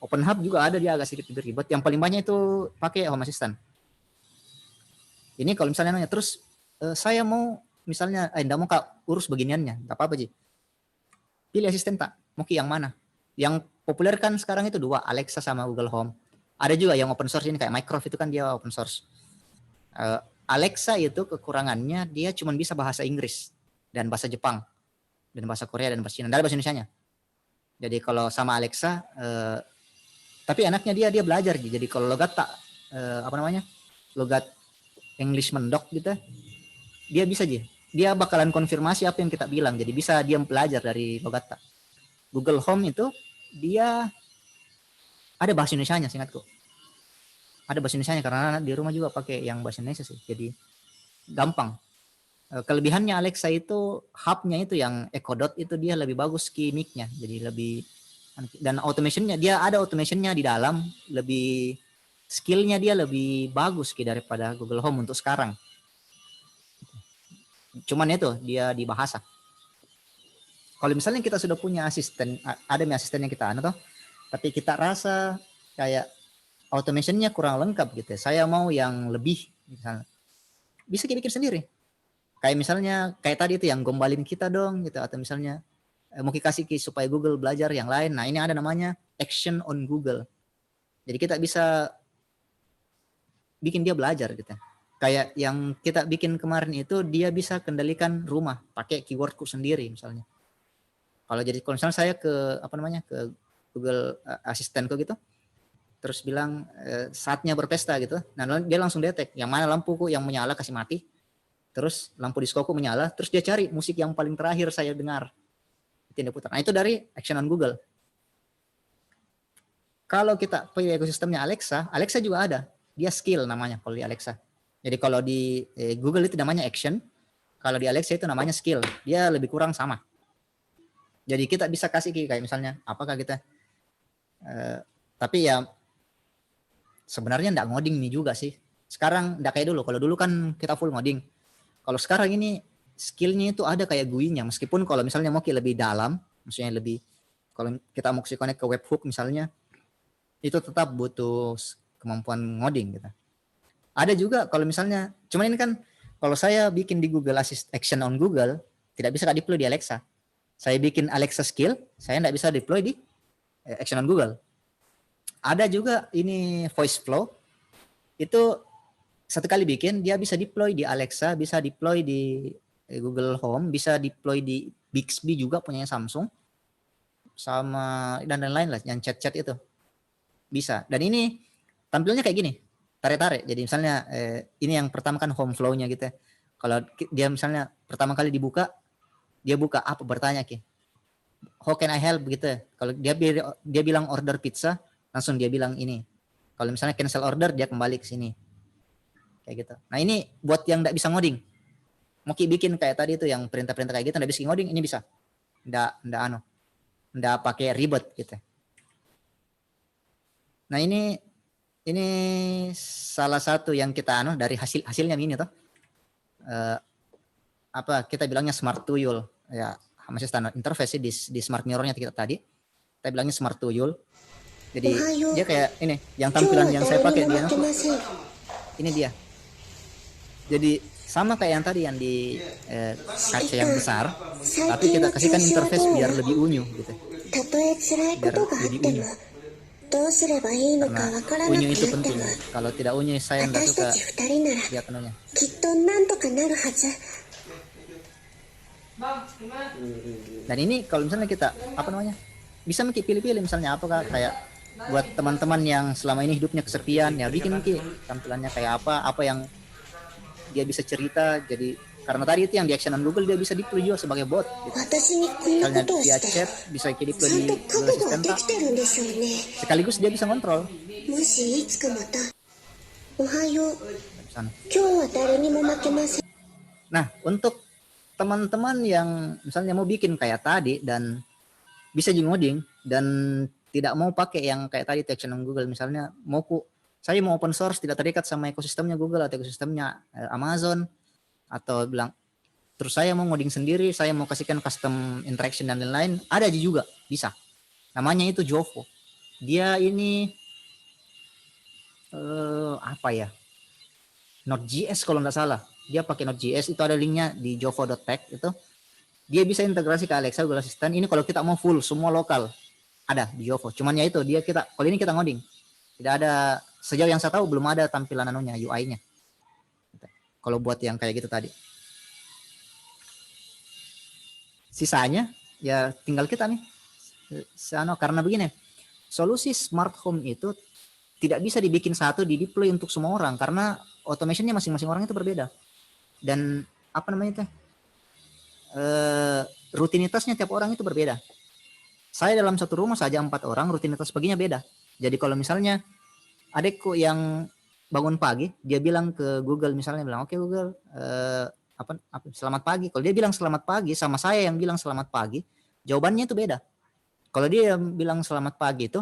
Open Hub juga ada, dia agak sedikit lebih ribet. Yang paling banyak itu pakai Home Assistant. Ini kalau misalnya nanya terus saya mau misalnya enggak mau Kak urus beginiannya, enggak apa-apa Ji. Pilih asisten tak, mau yang mana? Yang populer kan sekarang itu dua, Alexa sama Google Home. Ada juga yang open source ini kayak Microsoft itu kan dia open source. Alexa itu kekurangannya dia cuma bisa bahasa Inggris dan bahasa Jepang dan bahasa Korea dan bahasa Cina, enggak ada bahasa Indonesianya. Jadi kalau sama Alexa tapi enaknya dia belajar Ji. Jadi kalau logat tak apa namanya? Logat English mendok gitu. Dia bisa aja. Dia bakalan konfirmasi apa yang kita bilang. Jadi bisa dia belajar dari logat tak. Google Home itu dia ada bahasa Indonesianya, seingatku. Ada bahasa Indonesianya karena di rumah juga pakai yang bahasa Indonesia sih. Jadi gampang. Kelebihannya Alexa itu hubnya itu yang Echo Dot itu dia lebih bagus mic-nya. Jadi lebih, dan automationnya dia ada automationnya di dalam, lebih skillnya dia lebih bagus daripada Google Home untuk sekarang. Cuman itu dia di bahasa. Kalau misalnya kita sudah punya asisten, ada asisten yang kita toh, tapi kita rasa kayak automationnya kurang lengkap gitu. Saya mau yang lebih, misalnya bisa kita bikin sendiri. Kayak misalnya kayak tadi itu yang gombalin kita dong gitu, atau misalnya mau kasih supaya Google belajar yang lain. Nah ini ada namanya action on Google. Jadi kita bisa bikin dia belajar gitu. Kayak yang kita bikin kemarin itu dia bisa kendalikan rumah pakai keywordku sendiri misalnya. Kalau misalnya saya ke ke Google asistenku gitu, terus bilang saatnya berpesta gitu, nah dia langsung detek yang mana lampuku yang menyala kasih mati, terus lampu diskoku menyala, terus dia cari musik yang paling terakhir saya dengar, itu yang diputar. Nah itu dari action on Google. Kalau kita pakai ekosistemnya Alexa juga ada, dia skill namanya kalau di Alexa. Jadi kalau di Google itu namanya action, kalau di Alexa itu namanya skill, dia lebih kurang sama. Jadi kita bisa kasih kayak misalnya apakah kita tapi ya sebenarnya enggak ngoding nih juga sih. Sekarang enggak kayak dulu. Kalau dulu kan kita full ngoding. Kalau sekarang ini skillnya itu ada kayak GUI-nya. Meskipun kalau misalnya mau lebih dalam, maksudnya lebih kalau kita mau connect ke webhook misalnya, itu tetap butuh kemampuan ngoding gitu. Ada juga kalau misalnya, cuman ini kan kalau saya bikin di Google Action on Google, tidak bisa deploy di Alexa. Saya bikin Alexa skill, saya tidak bisa deploy di Action on Google. Ada juga ini voice flow, itu satu kali bikin, dia bisa deploy di Alexa, bisa deploy di Google Home, bisa deploy di Bixby juga punyanya Samsung, sama dan lain-lain lah, yang chat-chat itu. Bisa. Dan ini tampilnya kayak gini, tarik-tarik. Jadi misalnya ini yang pertama kan home flow-nya gitu ya. Kalau dia misalnya pertama kali dibuka, dia buka apa bertanya how can I help gitu ya. Kalau dia bilang order pizza, langsung dia bilang ini. Kalau misalnya cancel order, dia kembali ke sini. Kayak gitu. Nah ini buat yang nggak bisa ngoding. Mau bikin kayak tadi itu yang perintah-perintah kayak gitu, nggak bisa ngoding, ini bisa. Nggak pakai ribet gitu. Nah ini salah satu yang kita dari hasilnya ini tuh. Kita bilangnya smart tool ya, masih standar interface di smart mirrornya kita tadi. Kita bilangnya smart tool. Jadi dia kayak ini, yang tampilan yang saya pakai dia. Ini dia. Jadi sama kayak yang tadi yang di kaca yang besar, tapi kita kasihkan interface biar lebih unyu gitu. Biar lebih unyu. Karena unyu itu penting. Kalau tidak unyu saya nggak suka lihat anunya. Dan ini kalau misalnya kita bisa pilih-pilih misalnya apakah kayak buat teman-teman yang selama ini hidupnya kesepian ya, bikin tampilannya kayak apa yang dia bisa cerita. Jadi karena tadi itu yang di action on Google dia bisa deploy juga sebagai bot gitu. Misalnya dia chat bisa deploy di Google Assistant, sekaligus dia bisa kontrol. Nah untuk teman-teman yang misalnya mau bikin kayak tadi dan bisa juga ngoding dan tidak mau pakai yang kayak tadi action on Google, misalnya saya mau open source, tidak terikat sama ekosistemnya Google atau ekosistemnya Amazon, atau bilang terus saya mau ngoding sendiri, saya mau kasihkan custom interaction dan lain-lain, ada juga bisa. Namanya itu Jovo. Dia ini Node.js kalau nggak salah. Dia pakai Node.js, itu ada linknya di jovo.tech itu. Dia bisa integrasi ke Alexa, Google Assistant. Ini kalau kita mau full semua lokal ada di Jovo. Cuman ya itu dia kalau ini kita ngoding. Tidak ada, sejauh yang saya tahu belum ada tampilan UI-nya. Kalau buat yang kayak gitu tadi. Sisanya ya tinggal kita nih. Karena begini, solusi smart home itu tidak bisa dibikin satu di deploy untuk semua orang karena automationnya masing-masing orang itu berbeda. Dan rutinitasnya tiap orang itu berbeda. Saya dalam satu rumah saja 4 orang, rutinitas paginya beda. Jadi kalau misalnya adekku yang bangun pagi, dia bilang ke Google misalnya bilang, "Oke Google, selamat pagi." Kalau dia bilang selamat pagi sama saya yang bilang selamat pagi, jawabannya itu beda. Kalau dia yang bilang selamat pagi itu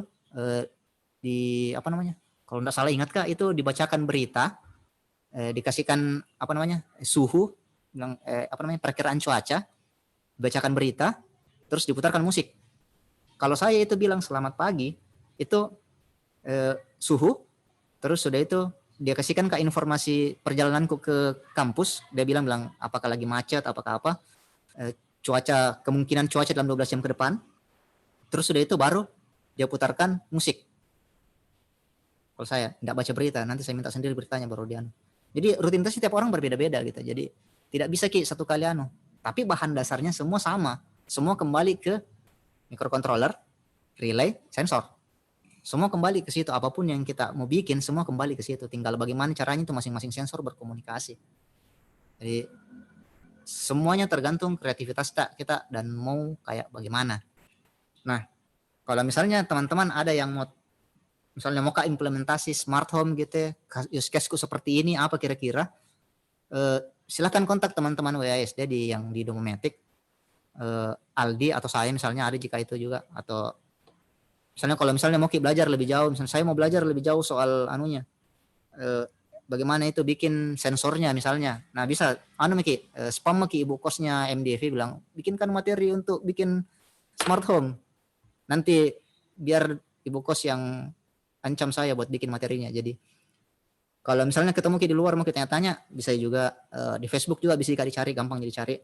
di apa namanya? Kalau enggak salah ingat Kak, itu dibacakan berita, dikasihkan apa namanya? Suhu, bilang perkiraan cuaca, bacakan berita, terus diputarkan musik. Kalau saya itu bilang selamat pagi, itu suhu, terus sudah itu dia kasihkan ke informasi perjalananku ke kampus, dia bilang apakah lagi macet, apakah apa, cuaca, kemungkinan cuaca dalam 12 jam ke depan, terus sudah itu baru dia putarkan musik. Kalau saya tidak baca berita, nanti saya minta sendiri beritanya baru dia. Jadi rutinitas setiap orang berbeda-beda gitu, jadi tidak bisa satu kali tapi bahan dasarnya semua sama, semua kembali ke microcontroller, relay, sensor. Semua kembali ke situ, apapun yang kita mau bikin semua kembali ke situ. Tinggal bagaimana caranya itu masing-masing sensor berkomunikasi. Jadi semuanya tergantung kreativitas kita dan mau kayak bagaimana. Nah, kalau misalnya teman-teman ada yang mau misalnya mau implementasi smart home gitu, use case-ku seperti ini apa kira-kira? Silakan kontak teman-teman WASD yang di Domomatic. Aldi atau saya misalnya ada jika itu juga, atau misalnya kalau misalnya mau belajar lebih jauh, misalnya saya mau belajar lebih jauh soal bagaimana itu bikin sensornya misalnya, nah bisa spam ibu kosnya MDV bilang bikinkan materi untuk bikin smart home, nanti biar ibu kos yang ancam saya buat bikin materinya. Jadi kalau misalnya ketemu di luar mau tanya-tanya, bisa juga di Facebook juga bisa dicari, gampang dicari.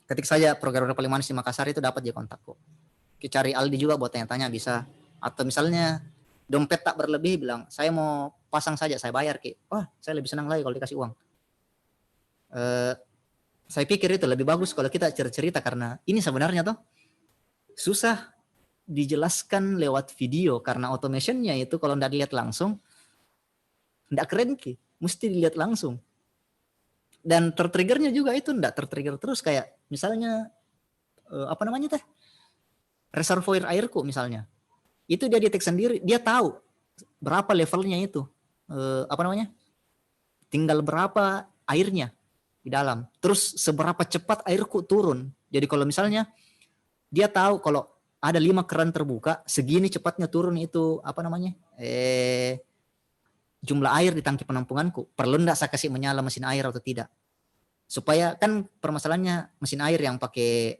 Ketik saja programmer paling manis di Makassar itu dapat dia kontakku. Cari Aldi juga buat tanya-tanya bisa. Atau misalnya dompet tak berlebih bilang, saya mau pasang saja, saya bayar Ki. Wah, saya lebih senang lagi kalau dikasih uang. Saya pikir itu lebih bagus kalau kita cerita karena ini sebenarnya tuh susah dijelaskan lewat video karena automationnya itu kalau nggak dilihat langsung nggak keren Ki, mesti dilihat langsung. Dan tertriggernya juga itu nggak tertrigger terus, kayak misalnya reservoir airku misalnya, itu dia detek sendiri, dia tahu berapa levelnya itu, tinggal berapa airnya di dalam, terus seberapa cepat airku turun. Jadi kalau misalnya dia tahu kalau ada 5 keran terbuka, segini cepatnya turun itu jumlah air di tangki penampunganku, perlu enggak saya kasih menyala mesin air atau tidak. Supaya kan permasalahannya mesin air yang pakai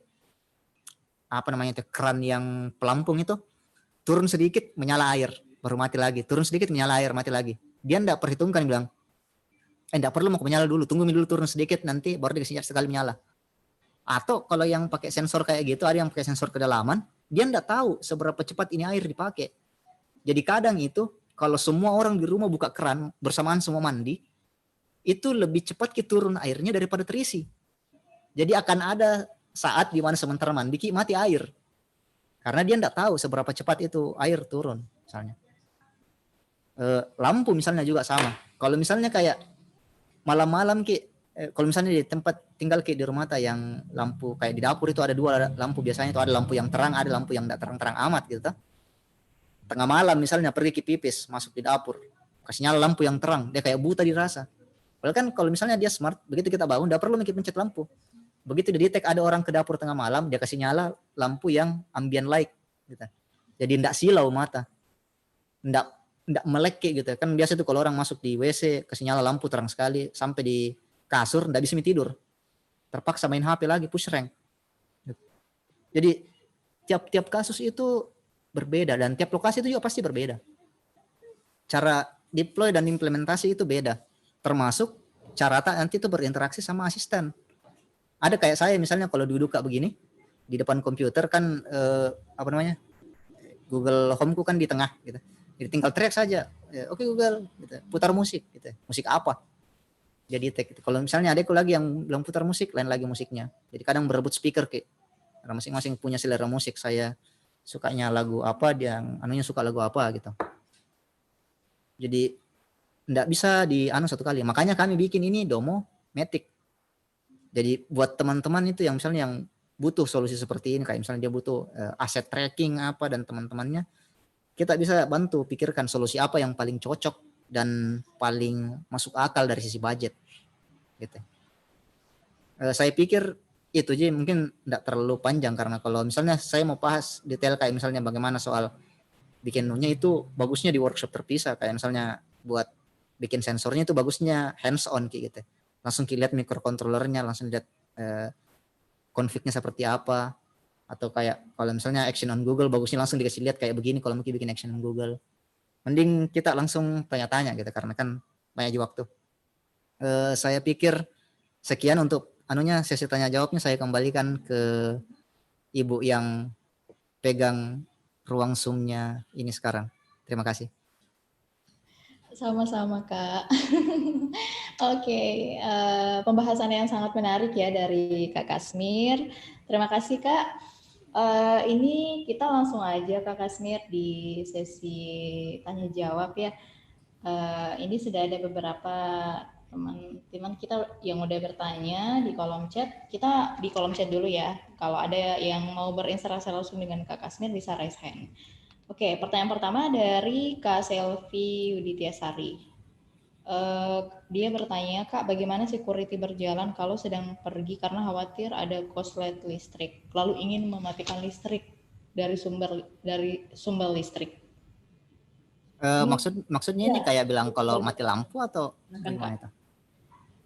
keran yang pelampung itu, turun sedikit menyala air baru mati lagi, turun sedikit menyala air mati lagi. Dia enggak perhitungkan, bilang enggak perlu mau menyala dulu, tunggu dulu turun sedikit nanti baru dikasih sekali menyala. Atau kalau yang pakai sensor kayak gitu, ada yang pakai sensor kedalaman, dia enggak tahu seberapa cepat ini air dipakai. Jadi kadang itu kalau semua orang di rumah buka keran bersamaan semua mandi, itu lebih cepat turun airnya daripada terisi. Jadi akan ada saat di mana sementara mandi mati air. Karena dia enggak tahu seberapa cepat itu air turun misalnya. Lampu misalnya juga sama. Kalau misalnya kayak malam-malam kalau misalnya di tempat tinggal di rumah yang lampu kayak di dapur itu ada 2 lampu biasanya, itu ada lampu yang terang, ada lampu yang enggak terang-terang amat gitu. Tengah malam misalnya pergi pipis, masuk di dapur, kasih nyala lampu yang terang, dia kayak buta dirasa. Padahal kan kalau misalnya dia smart, begitu kita bangun, enggak perlu mencet lampu. Begitu dia detek ada orang ke dapur tengah malam, dia kasih nyala lampu yang ambient light gitu. Jadi enggak silau mata. Enggak melek gitu. Kan biasa tuh kalau orang masuk di WC kasih nyala lampu terang sekali, sampai di kasur enggak bisa tidur. Terpaksa main HP lagi, push rank. Jadi tiap kasus itu berbeda dan tiap lokasi itu juga pasti berbeda. Cara deploy dan implementasi itu beda. Termasuk cara nanti itu berinteraksi sama asisten. Ada kayak saya misalnya kalau duduk kayak begini di depan komputer kan Google Home-ku kan di tengah gitu. Jadi tinggal teriak saja, oke Google, gitu. Putar musik gitu. Musik apa? Jadi gitu. Kalau misalnya adekku lagi yang bilang putar musik, lain lagi musiknya. Jadi kadang berebut speaker karena masing-masing punya selera musik. Saya sukanya lagu apa, dia suka lagu apa gitu. Jadi enggak bisa satu kali. Makanya kami bikin ini Domomatic. Jadi buat teman-teman itu yang misalnya yang butuh solusi seperti ini, kayak misalnya dia butuh aset tracking apa dan teman-temannya, kita bisa bantu pikirkan solusi apa yang paling cocok dan paling masuk akal dari sisi budget gitu. Saya pikir itu aja, mungkin tidak terlalu panjang, karena kalau misalnya saya mau bahas detail kayak misalnya bagaimana soal bikin nunya, itu bagusnya di workshop terpisah. Kayak misalnya buat bikin sensornya itu bagusnya hands on kayak gitu, langsung lihat microcontrollernya, langsung lihat config-nya seperti apa. Atau kayak kalau misalnya action on Google, bagusnya langsung dikasih lihat kayak begini kalau mungkin bikin action on Google. Mending kita langsung tanya-tanya gitu, karena kan banyak waktu. Saya pikir sekian untuk sesi tanya jawabnya. Saya kembalikan ke Ibu yang pegang ruang Zoom-nya ini sekarang. Terima kasih. Sama-sama Kak. Oke, pembahasan yang sangat menarik ya dari Kak Kasmir. Terima kasih Kak. Ini kita langsung aja Kak Kasmir di sesi tanya jawab ya. Ini sudah ada beberapa teman-teman kita yang udah bertanya di kolom chat. Kita di kolom chat dulu ya. Kalau ada yang mau berinteraksi langsung dengan Kak Kasmir bisa raise hand. Oke, pertanyaan pertama dari Kak Selvi Widityasari. Dia bertanya, Kak, bagaimana security berjalan kalau sedang pergi karena khawatir ada korslet listrik, lalu ingin mematikan listrik dari sumber listrik. Maksudnya ini kayak bilang kalau mati lampu atau gimana itu?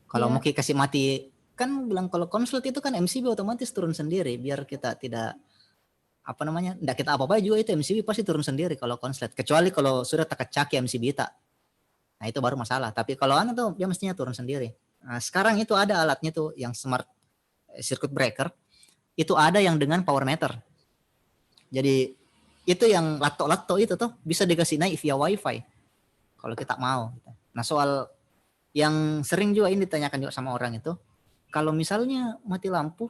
Kalau mau kasih mati, kan bilang kalau konslet itu kan MCB otomatis turun sendiri, biar kita tidak enggak kita apa-apa juga, itu MCB pasti turun sendiri kalau konslet, kecuali kalau sudah terkecaki MCB tak. Nah itu baru masalah, tapi kalau tuh dia mestinya turun sendiri. Nah, sekarang itu ada alatnya tuh yang smart circuit breaker, itu ada yang dengan power meter. Jadi itu yang lato-lato itu tuh bisa dikasih naik via wifi kalau kita mau. Nah soal yang sering juga ini ditanyakan juga sama orang itu, kalau misalnya mati lampu,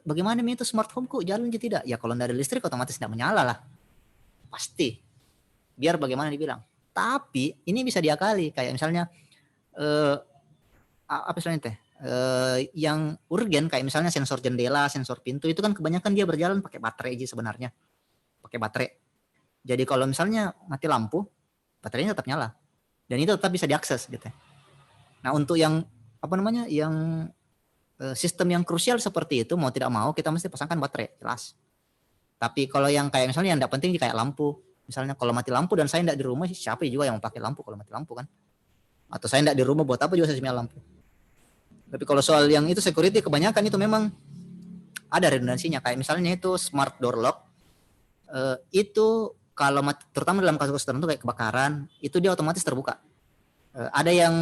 bagaimana itu smart home kok jalan aja tidak? Ya kalau tidak ada listrik otomatis tidak menyala lah, pasti. Biar bagaimana dibilang. Tapi ini bisa diakali, kayak misalnya apa istilahnya yang urgen, kayak misalnya sensor jendela, sensor pintu, itu kan kebanyakan dia berjalan pakai baterai aja sebenarnya, pakai baterai. Jadi kalau misalnya mati lampu, baterainya tetap nyala dan itu tetap bisa diakses gitu. Nah untuk yang yang sistem yang krusial seperti itu, mau tidak mau kita mesti pasangkan baterai, jelas. Tapi kalau yang kayak misalnya yang tidak penting kayak lampu, misalnya kalau mati lampu dan saya tidak di rumah, siapa juga yang mau pakai lampu kalau mati lampu kan? Atau saya tidak di rumah, buat apa juga saya nyala lampu? Tapi kalau soal yang itu security, kebanyakan itu memang ada redundansinya. Kayak misalnya itu smart door lock, itu kalau terutama dalam kasus tertentu kayak kebakaran, itu dia otomatis terbuka. Ada yang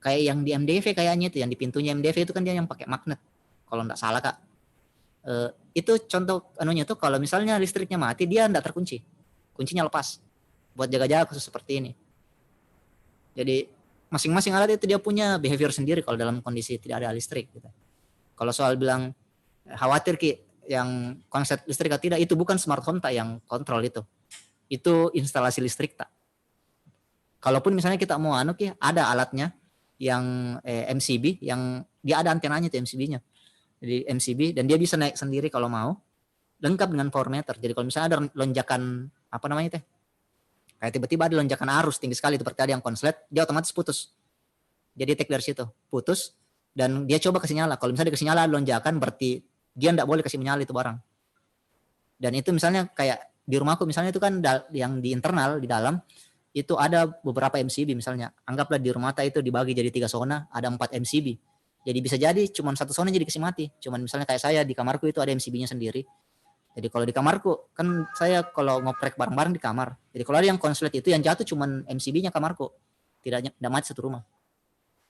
kayak yang di MDV kayaknya itu, yang di pintunya MDV itu kan dia yang pakai magnet, kalau tidak salah Kak. Itu contoh tuh kalau misalnya listriknya mati, dia tidak terkunci, kuncinya lepas buat jaga-jaga khusus seperti ini. Jadi masing-masing alat itu dia punya behavior sendiri kalau dalam kondisi tidak ada listrik gitu. Kalau soal bilang khawatir yang konsep listrik atau tidak, itu bukan smart home tak yang kontrol itu instalasi listrik tak. Kalaupun misalnya kita mau ada alatnya yang MCB, yang dia ada antenanya itu MCB-nya. Jadi MCB, dan dia bisa naik sendiri kalau mau, lengkap dengan power meter. Jadi kalau misalnya ada lonjakan kayak tiba-tiba ada lonjakan arus tinggi sekali, seperti ada yang konslet, dia otomatis putus. Jadi take dari situ, putus, dan dia coba kasih nyala. Kalau misalnya dikasih nyala lonjakan, berarti dia tidak boleh kasih menyala itu barang. Dan itu misalnya kayak di rumahku misalnya itu kan yang di internal di dalam itu ada beberapa MCB misalnya. Anggaplah di rumah itu dibagi jadi 3 zona, ada 4 MCB. Jadi bisa jadi cuma 1 zona jadi kasih mati. Cuman misalnya kayak saya di kamarku itu ada MCB-nya sendiri. Jadi kalau di kamarku kan saya kalau ngoprek bareng-bareng di kamar. Jadi kalau ada yang konslet itu yang jatuh cuman MCB-nya kamarku. Tidak mati satu rumah.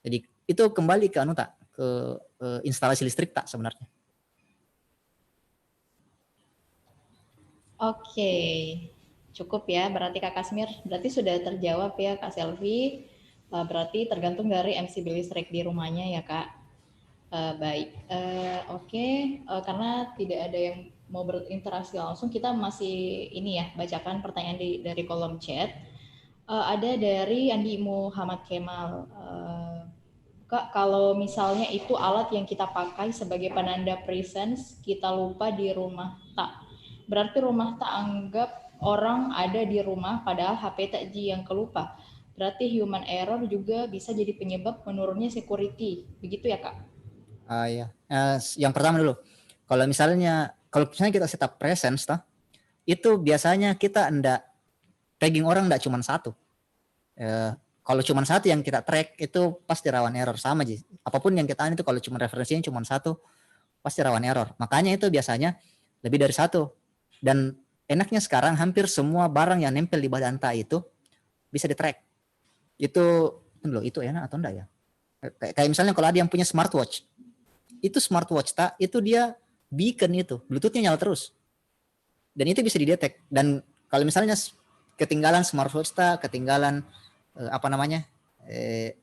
Jadi itu kembali ke ke instalasi listrik tak sebenarnya. Oke, cukup ya. Berarti Kak Kasmir, berarti sudah terjawab ya Kak Selvi. Berarti tergantung dari MCB listrik di rumahnya ya Kak. Baik, oke. Karena tidak ada yang mau berinteraksi langsung, kita masih bacakan pertanyaan dari kolom chat. Ada dari Andi Muhammad Kemal. Kak, kalau misalnya itu alat yang kita pakai sebagai penanda presence, kita lupa di rumah tak. Berarti rumah tak anggap orang ada di rumah padahal HP tak ji yang kelupa. Berarti human error juga bisa jadi penyebab menurunnya security. Begitu ya, Kak? Ya. Yang pertama dulu. Kalau misalnya kita setup presence toh, itu biasanya kita tagging orang enggak cuma satu. Kalau cuma satu yang kita track itu pasti rawan error sama aja. Apapun yang kita itu kalau cuma referensinya cuma satu pasti rawan error. Makanya itu biasanya lebih dari satu. Dan enaknya sekarang hampir semua barang yang nempel di badan ta itu bisa di track. Itu enak atau enggak ya? Kayak misalnya kalau ada yang punya smartwatch, itu smartwatch itu dia beacon itu, Bluetooth-nya nyala terus. Dan itu bisa didetek. Dan kalau misalnya ketinggalan smartwatch ketinggalan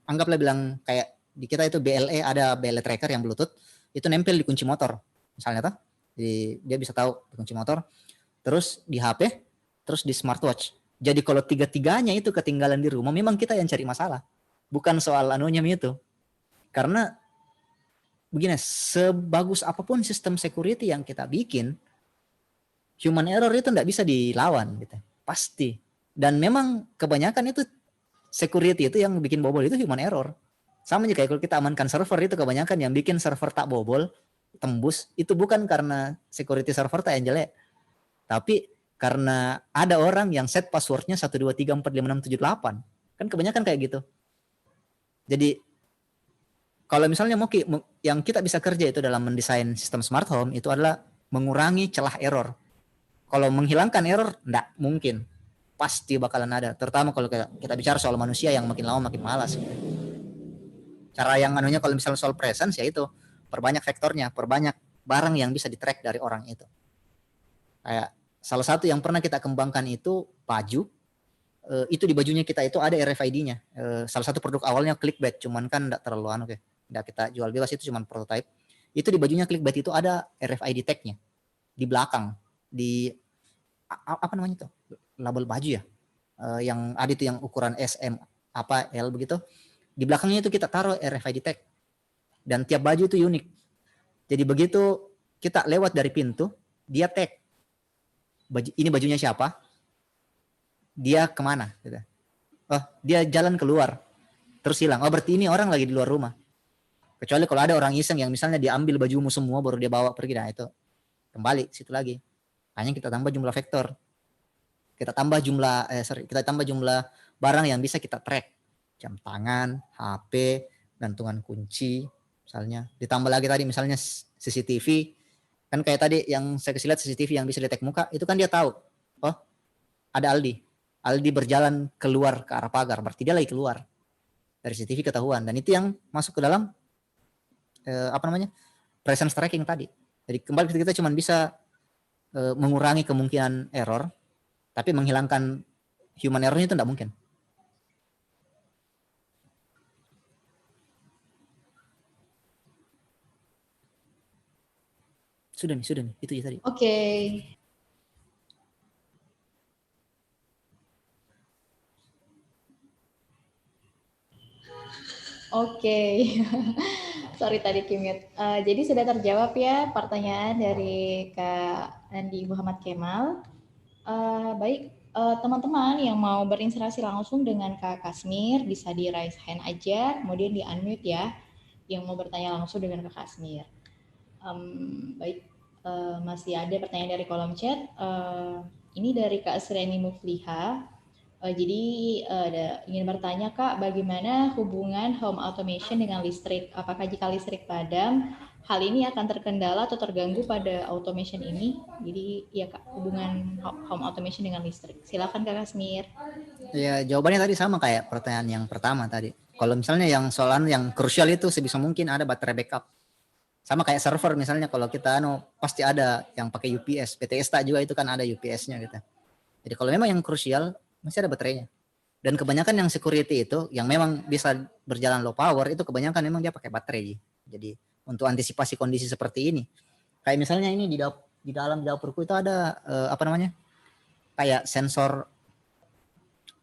anggaplah bilang kayak di kita itu BLE, ada BLE tracker yang Bluetooth, itu nempel di kunci motor. Misalnya jadi dia bisa tahu di kunci motor, terus di HP, terus di smartwatch. Jadi kalau tiga-tiganya itu ketinggalan di rumah, memang kita yang cari masalah. Bukan soal anunya itu. Karena begini, sebagus apapun sistem security yang kita bikin, human error itu enggak bisa dilawan gitu. Pasti. Dan memang kebanyakan itu security itu yang bikin bobol itu human error. Sama juga kayak kalau kita amankan server itu kebanyakan yang bikin server tak bobol, tembus, itu bukan karena security server tak yang jelek. Tapi karena ada orang yang set passwordnya 123456778. Kan kebanyakan kayak gitu. Jadi kalau misalnya yang kita bisa kerja itu dalam mendesain sistem smart home itu adalah mengurangi celah error. Kalau menghilangkan error, enggak mungkin. Pasti bakalan ada. Terutama kalau kita bicara soal manusia yang makin lama makin malas. Cara yang kalau misalnya soal presence ya itu, perbanyak vektornya, perbanyak barang yang bisa di-track dari orang itu. Kayak salah satu yang pernah kita kembangkan itu baju. Itu di bajunya kita itu ada RFID-nya. Salah satu produk awalnya clickbait, cuman kan enggak terlalu enggak kita jual bebas, itu cuman prototype. Itu di bajunya clickbait itu ada RFID tag-nya di belakang, di apa namanya itu? Label baju ya. Yang ada itu yang ukuran SM L begitu. Di belakangnya itu kita taruh RFID tag. Dan tiap baju itu unik. Jadi begitu kita lewat dari pintu, dia tag. Ini bajunya siapa? Dia kemana? Gitu. Oh, dia jalan keluar. Terus hilang. Oh, berarti ini orang lagi di luar rumah. Kecuali kalau ada orang iseng yang misalnya diambil bajumu semua baru dia bawa pergi. Nah itu kembali situ lagi. Hanya kita tambah jumlah vektor. Kita tambah jumlah barang yang bisa kita track. Jam tangan, HP, gantungan kunci, misalnya. Ditambah lagi tadi misalnya CCTV. Kan kayak tadi yang saya kasih lihat CCTV yang bisa detek muka, itu kan dia tahu. Oh, ada Aldi. Aldi berjalan keluar ke arah pagar, berarti dia lagi keluar. Dari CCTV ketahuan. Dan itu yang masuk ke dalam presence tracking tadi. Jadi kembali kita cuma bisa mengurangi kemungkinan error, tapi menghilangkan human error-nya itu tidak mungkin. Sudah nih, itu ya tadi. Oke. Oke. Sorry tadi Kimit. Jadi sudah terjawab ya pertanyaan dari Kak Andi Muhammad Kemal. Baik, teman-teman yang mau berinteraksi langsung dengan Kak Kasmir bisa di raise hand aja, kemudian di unmute ya, yang mau bertanya langsung dengan Kak Kasmir. Baik, masih ada pertanyaan dari kolom chat. Ini dari Kak Sreni Mufliha. Jadi ingin bertanya Kak, bagaimana hubungan home automation dengan listrik? Apakah jika listrik padam, hal ini akan terkendala atau terganggu pada automation ini? Jadi ya Kak, hubungan home automation dengan listrik. Silakan Kak Kasmir. Ya, jawabannya tadi sama kayak pertanyaan yang pertama tadi. Kalau misalnya yang soalan yang krusial itu sebisa mungkin ada baterai backup. Sama kayak server misalnya kalau kita pasti ada yang pakai UPS. PTSTA juga itu kan ada UPS-nya gitu. Jadi kalau memang yang krusial masih ada baterainya. Dan kebanyakan yang security itu yang memang bisa berjalan low power itu kebanyakan memang dia pakai baterai. Jadi untuk antisipasi kondisi seperti ini. Kayak misalnya ini di dalam dapurku itu ada kayak sensor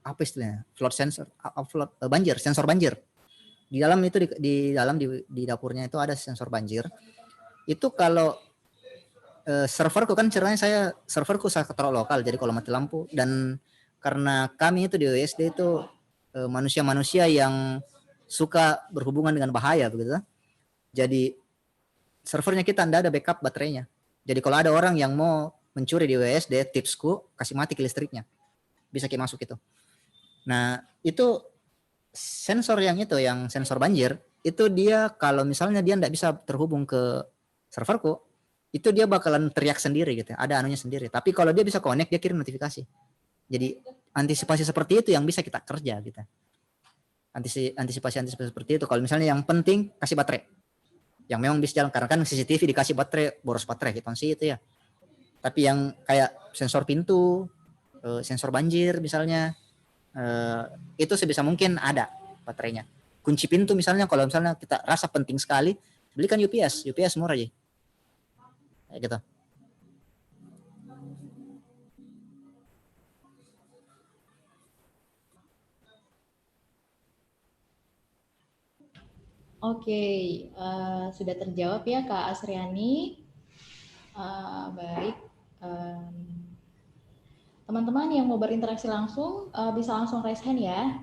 apa istilahnya? Flood sensor, sensor banjir. Di dalam itu di dapurnya itu ada sensor banjir. Itu kalau serverku kan ceritanya serverku saya taruh lokal, jadi kalau mati lampu, dan karena kami itu di OSD itu manusia-manusia yang suka berhubungan dengan bahaya begitu. Jadi servernya kita tidak ada backup baterainya. Jadi kalau ada orang yang mau mencuri di OSD, tipsku kasih mati ke listriknya. Bisa kita masuk itu. Nah, itu sensor yang sensor banjir, itu dia kalau misalnya dia tidak bisa terhubung ke serverku, itu dia bakalan teriak sendiri gitu, ada anunya sendiri. Tapi kalau dia bisa connect, dia kirim notifikasi. Jadi antisipasi seperti itu yang bisa kita kerja gitu. Antisipasi seperti itu. Kalau misalnya yang penting kasih baterai, yang memang bisa jalan, karena kan CCTV dikasih baterai, boros baterai gitu sih itu ya. Tapi yang kayak sensor pintu, sensor banjir misalnya, itu sebisa mungkin ada baterainya. Kunci pintu misalnya, kalau misalnya kita rasa penting sekali, belikan UPS murah aja. Kayak gitu. Oke, sudah terjawab ya Kak Asriani. Baik, teman-teman yang mau berinteraksi langsung bisa langsung raise hand ya.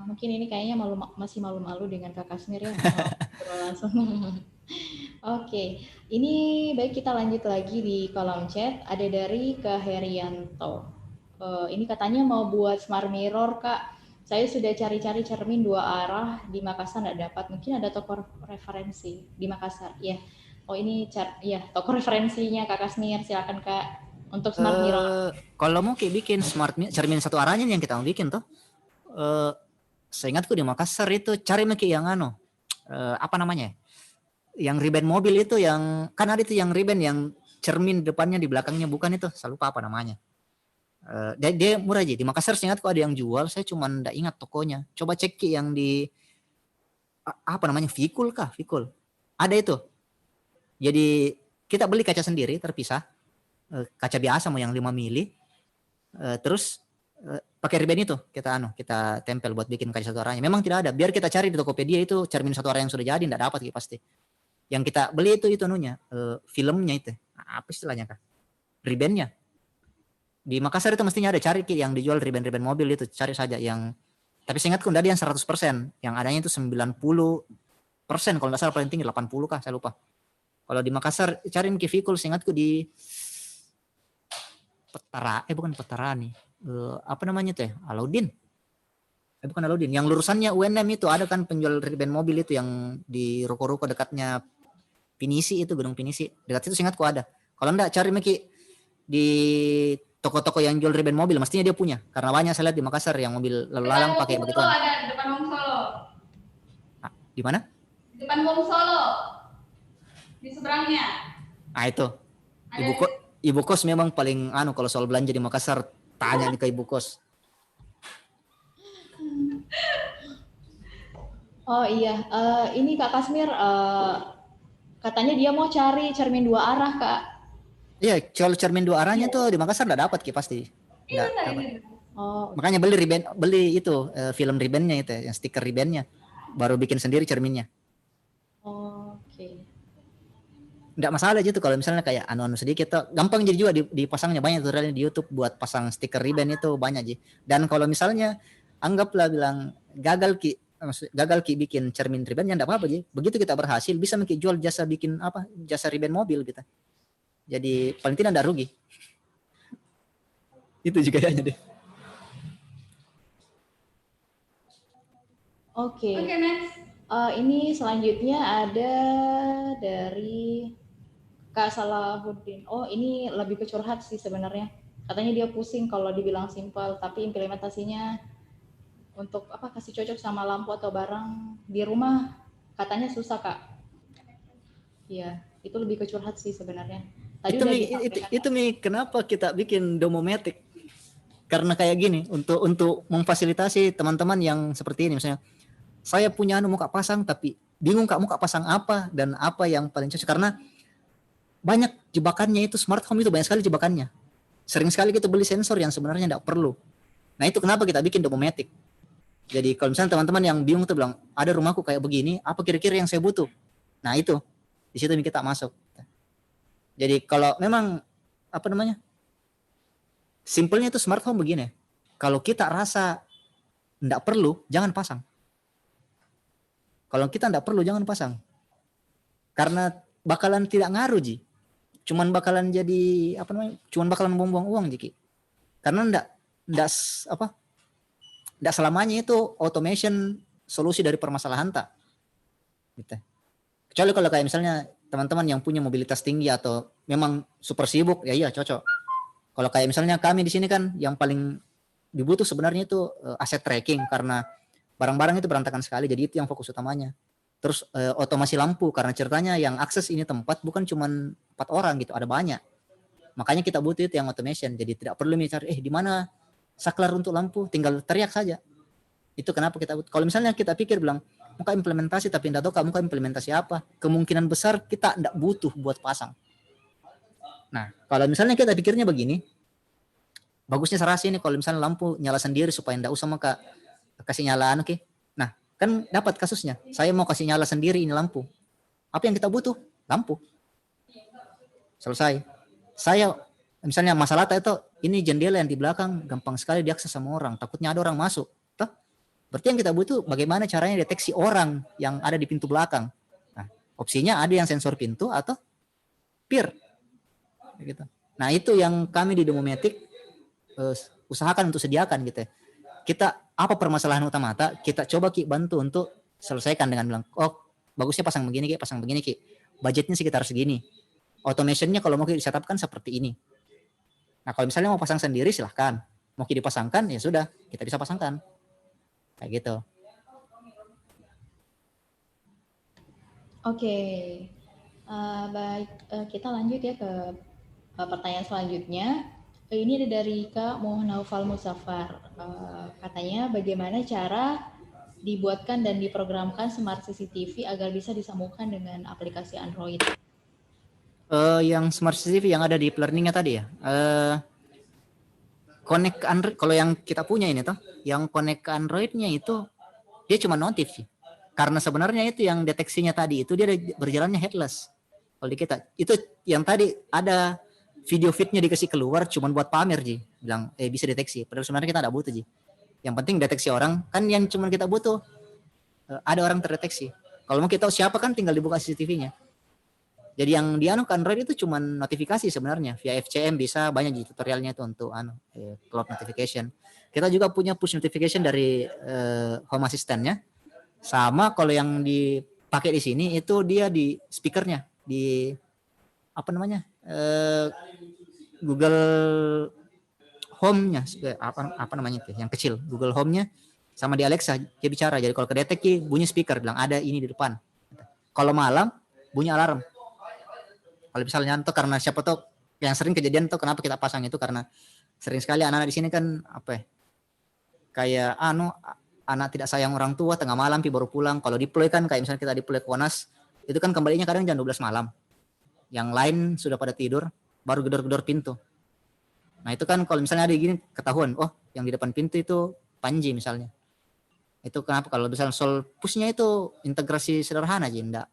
Mungkin ini kayaknya masih malu-malu dengan Kak Kasmir ya. Langsung. Oke, ini baik kita lanjut lagi di kolom chat. Ada dari Kak Herianto. Ini katanya mau buat smart mirror Kak. Saya sudah cari-cari cermin 2 arah di Makassar nggak dapat. Mungkin ada toko referensi di Makassar. Ya. Oh ini toko referensinya Kak Kasmir. Silakan Kak untuk smart mirror. Kalau mau bikin smart cermin 1 arahnya yang kita mau bikin tuh. Seingatku di Makassar itu cari yang apa namanya? Yang ribbon mobil itu, yang kan ada itu yang ribbon yang cermin depannya di belakangnya, bukan itu, saya lupa apa namanya. Dia murah aja di Makassar, seingatku ada yang jual, saya cuma enggak ingat tokonya. Coba cek yang di apa namanya, Vikul ada itu. Jadi kita beli kaca sendiri terpisah, kaca biasa mau yang 5 mili, terus pakai ribbon itu kita tempel buat bikin kaca 1 arahnya. Memang tidak ada, biar kita cari di Tokopedia itu cermin 1 arah yang sudah jadi, enggak dapat pasti. Yang kita beli itu filmnya itu, apa istilahnya Kak? Ribbonnya. Di Makassar itu mestinya ada, cari yang dijual ribbon mobil itu, cari saja yang, tapi seingatku enggak ada yang 100%, yang adanya itu 90%, kalau enggak salah paling tinggi 80 kah, saya lupa. Kalau di Makassar cari Vikul, seingatku di bukan Petarani. Apa namanya tuh ya? Alaudin. Bukan Alaudin, yang lurusannya UNM itu ada kan penjual ribbon mobil itu yang di ruko-ruko dekatnya Pinisi, itu gedung Pinisi. Dekat situ seingatku ada. Kalau enggak cari di toko-toko yang jual ribbon mobil, mestinya dia punya. Karena banyak saya lihat di Makassar yang mobil lalu lalang pakai begitu. Ada depan Wong Solo. Di mana? Depan Wong Solo. Di seberangnya. Itu. Ibu kos memang paling kalau soal belanja di Makassar, tanya nih ke ibu kos. Oh iya, ini Kak Kasmir katanya dia mau cari cermin 2 arah Kak. Iya, kalau cermin 2 arahnya tuh di Makassar nggak dapat pasti. Iya. Oh. Makanya beli itu film ribbonnya itu, yang stiker ribbonnya, baru bikin sendiri cerminnya. Oke. Nggak masalah gitu kalau misalnya kayak anu sedikit tuh, gampang jadi juga dipasangnya, banyak tutorialnya di YouTube buat pasang stiker ribbon itu banyak aja. Dan kalau misalnya anggaplah bilang gagal ki bikin cermin ribbonnya, enggak apa-apa aja. Begitu kita berhasil bisa jual jasa bikin jasa ribbon mobil gitu. Jadi paling tidak enggak rugi. Itu juga ya deh. Oke. Oke, next. Ini selanjutnya ada dari Kak Salahuddin. Oh, ini lebih ke curhat sih sebenarnya. Katanya dia pusing kalau dibilang simpel, tapi implementasinya untuk kasih cocok sama lampu atau barang di rumah katanya susah Kak. Iya, itu lebih ke curhat sih sebenarnya. Tadi itu kenapa kita bikin Domomatic? Karena kayak gini, untuk memfasilitasi teman-teman yang seperti ini, misalnya saya punya mau Kak pasang tapi bingung Kak mau Kak pasang apa dan apa yang paling cocok, karena banyak jebakannya itu. Smart home itu banyak sekali jebakannya. Sering sekali kita beli sensor yang sebenarnya tidak perlu. Nah itu kenapa kita bikin Domomatic. Jadi kalau misalnya teman-teman yang bingung tuh bilang, ada rumahku kayak begini, apa kira-kira yang saya butuh? Nah itu, di situ kita masuk. Jadi kalau memang apa namanya, simpelnya itu smart home begini. Kalau kita rasa tidak perlu, jangan pasang. Kalau kita tidak perlu, jangan pasang. Karena bakalan tidak ngaruh, Ji. Cuman bakalan jadi apa namanya? Cuman bakalan buang-buang uang, Ji. Karena tidak selamanya itu automation solusi dari permasalahan tak. Gitu. Kecuali kalau kayak misalnya teman-teman yang punya mobilitas tinggi atau memang super sibuk, ya iya cocok. Kalau kayak misalnya kami di sini kan yang paling dibutuh sebenarnya itu aset tracking, karena barang-barang itu berantakan sekali, jadi itu yang fokus utamanya. Terus otomasi lampu, karena ceritanya yang akses ini tempat bukan cuma 4 orang gitu, ada banyak. Makanya kita butuh itu yang automation, jadi tidak perlu mencari di mana saklar untuk lampu, tinggal teriak saja. Itu kenapa kita butuh. Kalau misalnya kita pikir bilang muka implementasi tapi tidak tahu kamu muka implementasi apa, kemungkinan besar kita tidak butuh buat pasang. Nah, kalau misalnya kita pikirnya begini, bagusnya serasi ini kalau misalnya lampu nyala sendiri supaya tidak usah maka kasih nyalaan, oke. Nah, kan dapat kasusnya. Saya mau kasih nyala sendiri ini lampu. Apa yang kita butuh? Lampu. Selesai. Saya misalnya masalah itu ini jendela yang di belakang gampang sekali diakses sama orang, takutnya ada orang masuk. Toh? Berarti yang kita butuh bagaimana caranya deteksi orang yang ada di pintu belakang. Nah, opsinya ada yang sensor pintu atau peer. Gitu. Nah, itu yang kami di Domomatic usahakan untuk sediakan gitu. Kita apa permasalahan utama kita coba bantu untuk selesaikan dengan bilang, oh bagusnya pasang begini Ki. Budgetnya sekitar segini. Automationnya kalau mau disetupkan seperti ini. Nah, kalau misalnya mau pasang sendiri silahkan. Mau dipasangkan ya sudah, kita bisa pasangkan. Kayak gitu. Oke. Baik, kita lanjut ya ke pertanyaan selanjutnya. Ini ada dari Kak Muhnaufal Musafar. Katanya bagaimana cara dibuatkan dan diprogramkan smart CCTV agar bisa disambungkan dengan aplikasi Android? Yang smart CCTV yang ada di learningnya tadi ya. Connect Android, kalau yang kita punya ini tuh, yang connect ke Androidnya itu dia cuma notif sih. Karena sebenarnya itu yang deteksinya tadi itu dia berjalannya headless. Kalau di kita itu yang tadi ada video feednya dikasih keluar cuma buat pamer, Ji. Bilang bisa deteksi. Padahal sebenarnya kita tidak butuh, Ji. Yang penting deteksi orang, kan yang cuma kita butuh ada orang terdeteksi. Kalau mau kita tahu siapa kan tinggal dibuka CCTV-nya. Jadi yang ke Android itu cuma notifikasi sebenarnya. Via FCM bisa, banyak di tutorialnya itu untuk cloud notification. Kita juga punya push notification dari Home Assistant-nya. Sama kalau yang dipakai di sini itu dia di speakernya, di apa namanya? Google Home-nya, apa namanya itu? Yang kecil, Google Home-nya sama di Alexa dia bicara. Jadi kalau kedetek bunyi speaker bilang ada ini di depan. Kalau malam bunyi alarm. Kalau misalnya tuh karena siapa tuh yang sering kejadian tuh kenapa kita pasang itu karena sering sekali anak-anak di sini kan kayak anak tidak sayang orang tua tengah malam baru pulang. Kalau deploy kan kayak misalnya kita deploy ke Wonas itu kan kembalinya kadang jam 12 malam. Yang lain sudah pada tidur baru gedor-gedor pintu. Nah itu kan kalau misalnya ada gini ketahuan, oh yang di depan pintu itu Panji misalnya. Itu kenapa kalau misalnya Sol push-nya itu integrasi sederhana aja, enggak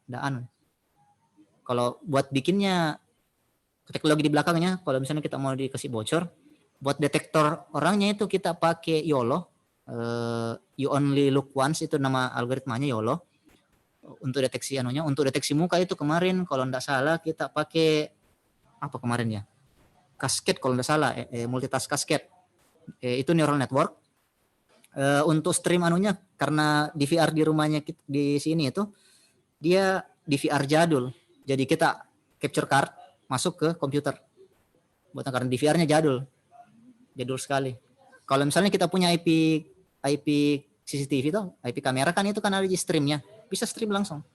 kalau buat bikinnya teknologi di belakangnya, kalau misalnya kita mau dikasih bocor, buat detektor orangnya itu kita pakai YOLO, you only look once, itu nama algoritmanya YOLO. Untuk deteksi untuk deteksi muka itu kemarin kalau enggak salah kita pakai apa kemarin ya? Cascade kalau enggak salah, multitask cascade. Itu neural network. Untuk stream karena DVR di rumahnya di sini itu dia DVR jadul. Jadi kita capture card masuk ke komputer. Buat karena DVR-nya jadul sekali. Kalau misalnya kita punya IP CCTV itu, IP kamera kan itu kan ada di streamnya, bisa stream langsung.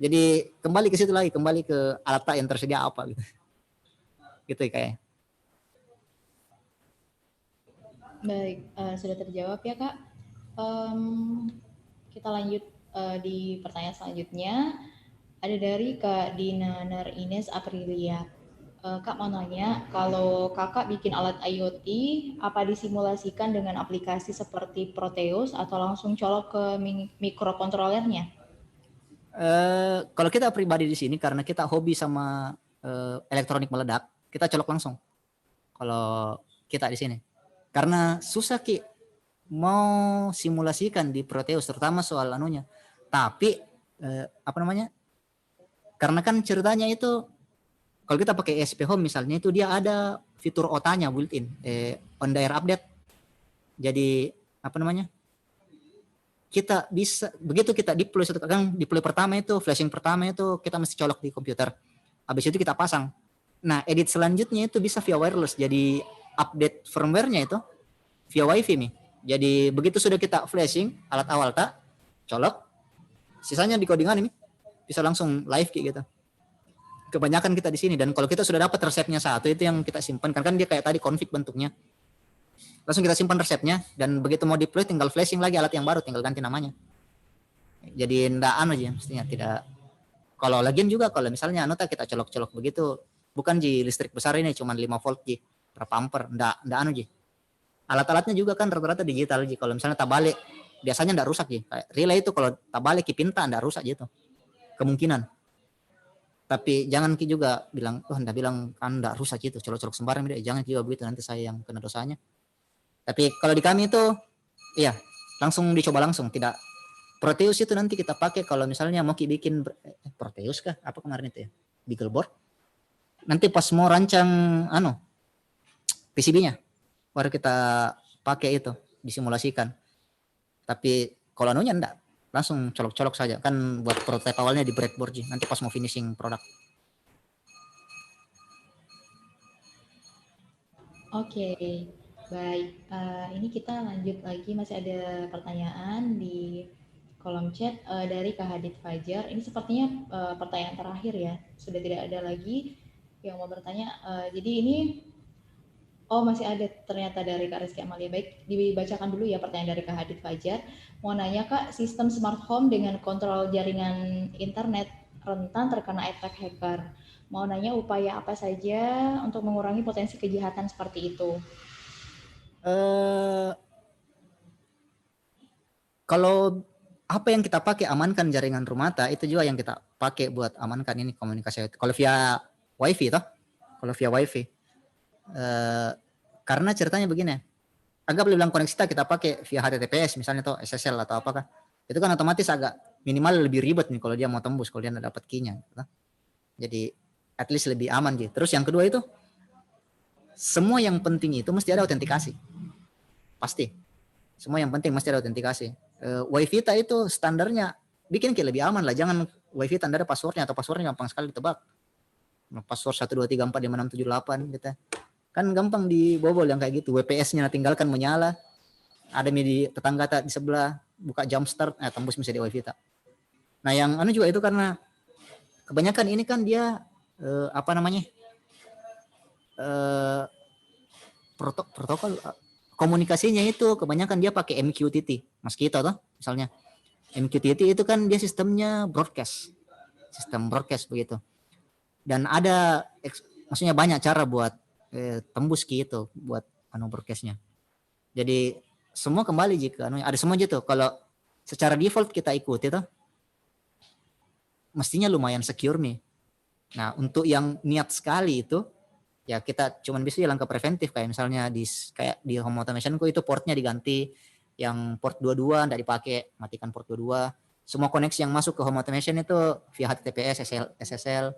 Jadi kembali ke situ lagi, kembali ke alat yang tersedia apa gitu. Gitu ya kayak. Baik, sudah terjawab ya Kak. Kita lanjut di pertanyaan selanjutnya. Ada dari Kak Dina Ines Aprilia. Kak mau nanya, kalau kakak bikin alat IoT, apa disimulasikan dengan aplikasi seperti Proteus atau langsung colok ke mikrokontrolernya? Kalau kita pribadi di sini karena kita hobi sama elektronik meledak, kita colok langsung. Kalau kita di sini, karena susah Ki mau simulasikan di Proteus, terutama soal anunya. Tapi apa namanya? Karena kan ceritanya itu kalau kita pakai ESP Home misalnya itu dia ada fitur OTA-nya built-in, on the air update. Jadi apa namanya? Kita bisa begitu kita deploy satu kali, deploy pertama itu flashing pertama itu kita mesti colok di komputer. Habis itu kita pasang. Nah, edit selanjutnya itu bisa via wireless. Jadi update firmware-nya itu via wifi nih. Jadi begitu sudah kita flashing alat awal tak colok, sisanya di codingan ini bisa langsung live kayak gitu. Kebanyakan kita di sini, dan kalau kita sudah dapat resepnya satu itu yang kita simpan, kan dia kayak tadi config bentuknya. Langsung kita simpan resepnya, dan begitu mau deploy tinggal flashing lagi alat yang baru, tinggal ganti namanya. Jadi ndak aja mestinya, tidak. Kalau lagian juga kalau misalnya kita colok-colok begitu, bukan listrik besar ini cuma 5 volt berapa ampere, ndak ji. Alat-alatnya juga kan rata-rata digital kalau misalnya tabalik biasanya ndak rusak kayak relay itu kalau tabalik pinta ndak rusak gitu. Kemungkinan. Tapi jangan juga bilang, ndak bilang kan ndak rusak gitu, colok-colok sembarang, jangan juga begitu, nanti saya yang kena dosanya. Tapi kalau di kami itu, iya langsung dicoba langsung, tidak. Proteus itu nanti kita pakai kalau misalnya mau bikin Proteus kah? Apa kemarin itu ya? Beagleboard. Nanti pas mau rancang PCB-nya, baru kita pakai itu, disimulasikan. Tapi kalau enggak, langsung colok-colok saja. Kan buat prototipe awalnya di breadboard nanti pas mau finishing produk. Oke, baik. Ini kita lanjut lagi, masih ada pertanyaan di kolom chat dari Kak Hadid Fajar. Ini sepertinya pertanyaan terakhir ya, sudah tidak ada lagi yang mau bertanya. Jadi ini, masih ada ternyata dari Kak Rizky Amalia. Baik, dibacakan dulu ya pertanyaan dari Kak Hadid Fajar. Mau nanya Kak, sistem smart home dengan kontrol jaringan internet rentan terkena attack hacker. Mau nanya upaya apa saja untuk mengurangi potensi kejahatan seperti itu? Kalau apa yang kita pakai amankan jaringan rumah itu juga yang kita pakai buat amankan ini komunikasi. Kalau via wifi toh, kalau via wifi. Karena ceritanya begini, anggap bilang koneksi kita pakai via HTTPS misalnya atau SSL atau apakah, itu kan otomatis agak minimal lebih ribet nih kalau dia mau tembus, kalau dia nggak dapat key-nya gitu. Jadi at least lebih aman gitu. Terus yang kedua itu semua yang penting itu mesti ada autentikasi, pasti semua yang penting mesti ada autentikasi. Wifi itu standarnya bikin kayak lebih aman lah, jangan wifi tanda ada passwordnya, atau passwordnya gampang sekali ditebak, password 123456778 gitu kan, gampang dibobol yang kayak gitu. WPS-nya tinggalkan menyala, ada di tetangga di sebelah buka jump start, tembus misalnya di wifi tak. Nah yang juga itu karena kebanyakan ini kan dia protokol komunikasinya itu kebanyakan dia pakai MQTT, mosquito toh misalnya. MQTT itu kan dia sistemnya sistem broadcast begitu. Dan ada maksudnya banyak cara buat tembus gitu buat broadcastnya. Jadi semua kembali jika ada semua gitu. Kalau secara default kita ikuti tuh mestinya lumayan secure nih. Nah untuk yang niat sekali itu ya kita cuman bisa langkah preventif, kayak misalnya kayak di home automation itu portnya diganti, yang port 22 enggak dipakai, matikan port 22. Semua koneksi yang masuk ke home automation itu via HTTPS, SSL.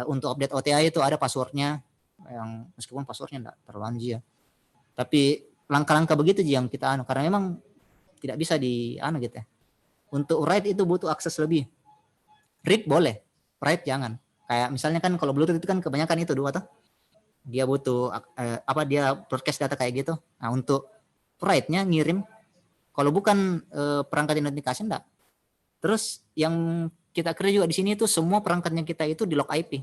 Untuk update OTA itu ada passwordnya, yang meskipun passwordnya enggak terlalu anji ya. Tapi langkah-langkah begitu yang kita karena memang tidak bisa gitu ya. Untuk write itu butuh akses lebih. Read boleh, write jangan. Kayak misalnya kan kalau Bluetooth itu kan kebanyakan itu dua tuh. Dia butuh dia broadcast data kayak gitu. Nah, untuk write-nya ngirim, kalau bukan perangkat identifikasi enggak. Terus yang kita kerja juga di sini itu semua perangkatnya kita itu di log IP.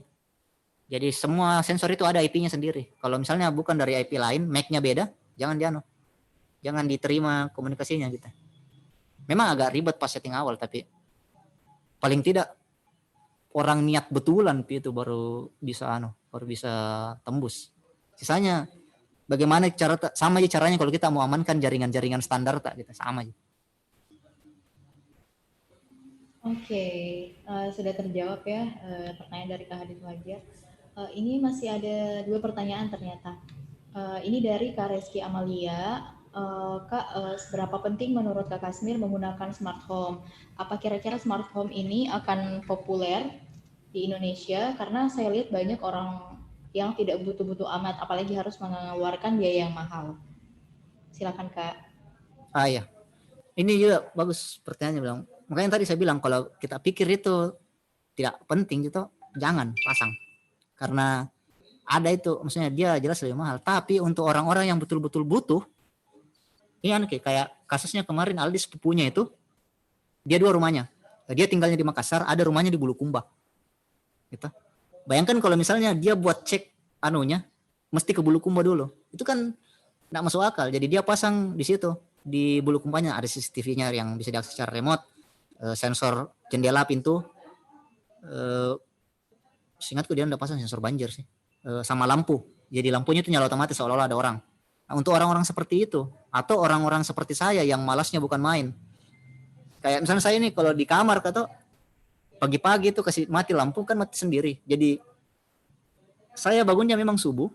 Jadi semua sensor itu ada IP-nya sendiri. Kalau misalnya bukan dari IP lain, MAC-nya beda, jangan diterima komunikasinya gitu. Memang agak ribet pas setting awal, tapi paling tidak orang niat betulan itu baru bisa tembus. Sisanya bagaimana sama aja caranya kalau kita mau amankan jaringan-jaringan standar tak gitu, sama aja. Oke, sudah terjawab ya pertanyaan dari Kak Hadid Fajar. Ini masih ada 2 pertanyaan ternyata. Ini dari Kak Reski Amalia. Kak, seberapa penting menurut Kak Kasmir menggunakan smart home? Apa kira-kira smart home ini akan populer di Indonesia? Karena saya lihat banyak orang yang tidak butuh-butuh amat, apalagi harus mengeluarkan biaya yang mahal. Silakan Kak. Iya. Ini juga bagus pertanyaannya bilang. Makanya tadi saya bilang kalau kita pikir itu tidak penting gitu, jangan pasang. Karena ada itu, maksudnya dia jelas lebih mahal. Tapi untuk orang-orang yang betul-betul butuh, ini kayak kasusnya kemarin Aldi sepupunya itu, dia 2 rumahnya. Dia tinggalnya di Makassar, ada rumahnya di Bulukumba. Gitu. Bayangkan kalau misalnya dia buat cek mesti ke Bulukumba dulu. Itu kan tidak masuk akal. Jadi dia pasang di situ, di Bulukumbanya ada CCTV-nya yang bisa diakses secara remote, sensor jendela, pintu. Seingatku dia udah pasang sensor banjir sih, sama lampu. Jadi lampunya itu nyala otomatis seolah-olah ada orang. Nah, untuk orang-orang seperti itu, atau orang-orang seperti saya yang malasnya bukan main, kayak misalnya saya ini kalau di kamar kata pagi-pagi itu kasih mati lampu kan mati sendiri. Jadi saya bangunnya memang subuh,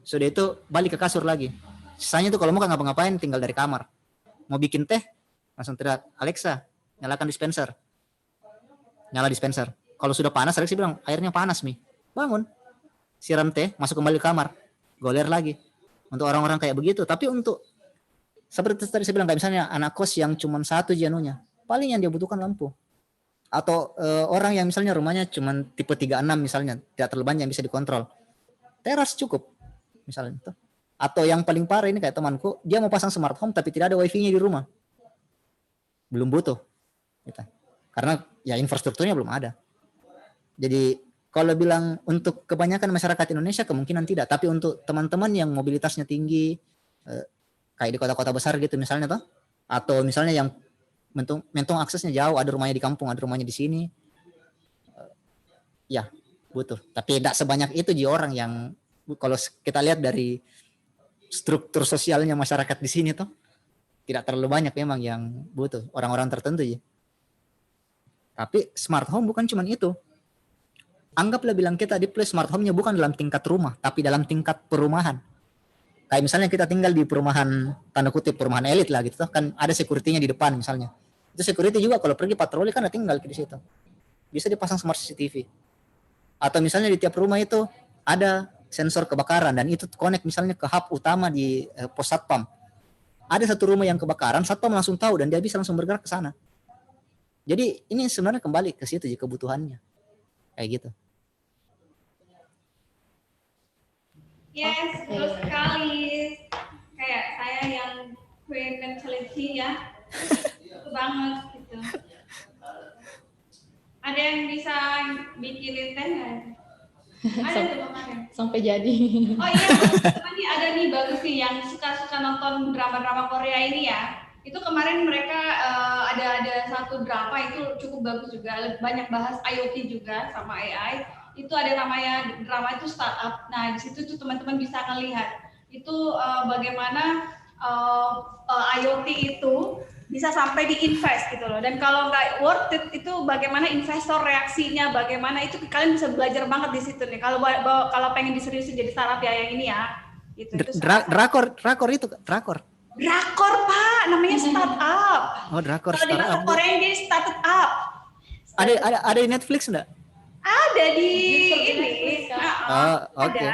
sudah itu balik ke kasur lagi. Sisanya itu kalau mau ngapa-ngapain tinggal dari kamar. Mau bikin teh langsung teriak, Alexa nyalakan dispenser. Nyala dispenser. Kalau sudah panas, Alexa bilang airnya panas Mi. Bangun, siram teh, masuk kembali ke kamar, goler lagi. Untuk orang-orang kayak begitu. Tapi untuk seperti tadi saya bilang, kayak misalnya anak kos yang cuma 1 janunya, paling yang dia butuhkan lampu. Atau orang yang misalnya rumahnya cuma tipe 36 misalnya, tidak terlalu banyak yang bisa dikontrol, teras cukup misalnya itu. Atau yang paling parah ini kayak temanku, dia mau pasang smart home tapi tidak ada wifi-nya di rumah, belum butuh gitu. Karena ya infrastrukturnya belum ada. Jadi kalau bilang untuk kebanyakan masyarakat Indonesia kemungkinan tidak, tapi untuk teman-teman yang mobilitasnya tinggi, kayak di kota-kota besar gitu misalnya toh, atau misalnya yang mentung aksesnya jauh, ada rumahnya di kampung, ada rumahnya di sini, ya butuh. Tapi tidak sebanyak itu orang yang, kalau kita lihat dari struktur sosialnya masyarakat di sini tuh tidak terlalu banyak memang yang butuh, orang-orang tertentu ya. Tapi smart home bukan cuma itu. Anggaplah bilang kita deploy smart home-nya bukan dalam tingkat rumah, tapi dalam tingkat perumahan. Kayak misalnya kita tinggal di perumahan, tanda kutip perumahan elit lah gitu, kan ada security-nya di depan misalnya. Itu security juga kalau pergi patroli kan tinggal di situ. Bisa dipasang smart CCTV. Atau misalnya di tiap rumah itu ada sensor kebakaran dan itu connect misalnya ke hub utama di pos satpam. Ada satu rumah yang kebakaran, satpam langsung tahu dan dia bisa langsung bergerak ke sana. Jadi ini sebenarnya kembali ke situ ya kebutuhannya. Kayak gitu. Yes, betul sekali. Kayak saya yang queen mentality ya, itu banget gitu. Ada yang bisa bikinin teh nggak? Ada tuh kemarin. Sampai jadi. Oh iya, teman nih ada nih bagus nih yang suka nonton drama-drama Korea ini ya. Itu kemarin mereka ada satu drama itu cukup bagus juga, banyak bahas IoT juga sama AI. Itu ada namanya drama itu startup. Nah di situ tuh teman-teman bisa ngelihat itu bagaimana IoT itu bisa sampai diinvest gitu loh. Dan kalau nggak worth it itu bagaimana investor reaksinya, bagaimana itu kalian bisa belajar banget di situ nih. Kalau pengen diseriusin jadi startup ya yang ini ya. Gitu. Drakor itu drakor. Drakor Pak, namanya startup. Oh drakor. Kalau di bahasa Korea jadi startup. Ada di Netflix enggak? Ada di ini. Oh, oke. Okay.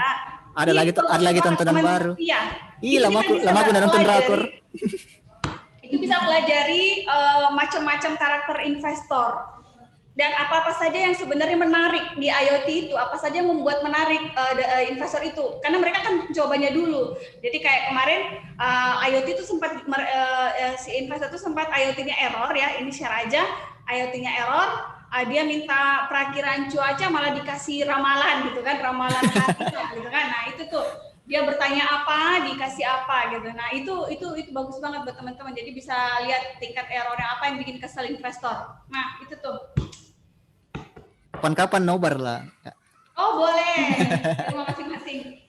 Ada lagi tontonan baru. Iya. Lama aku udah nonton drakor. Itu bisa pelajari macam-macam karakter investor dan apa-apa saja yang sebenarnya menarik di IoT itu, apa saja yang membuat menarik investor itu, karena mereka kan cobanya dulu. Jadi kayak kemarin IoT itu sempat si investor itu sempat IoT-nya error ya, ini share aja, IoT-nya error. Dia minta perakiraan cuaca malah dikasih ramalan gitu kan, ramalan hari gitu kan. Nah itu tuh dia bertanya apa dikasih apa gitu. Nah itu bagus banget buat teman-teman. Jadi bisa lihat tingkat errornya apa yang bikin kesel investor. Nah itu tuh. kapan-kapan nobar lah. Oh boleh, terima masing-masing.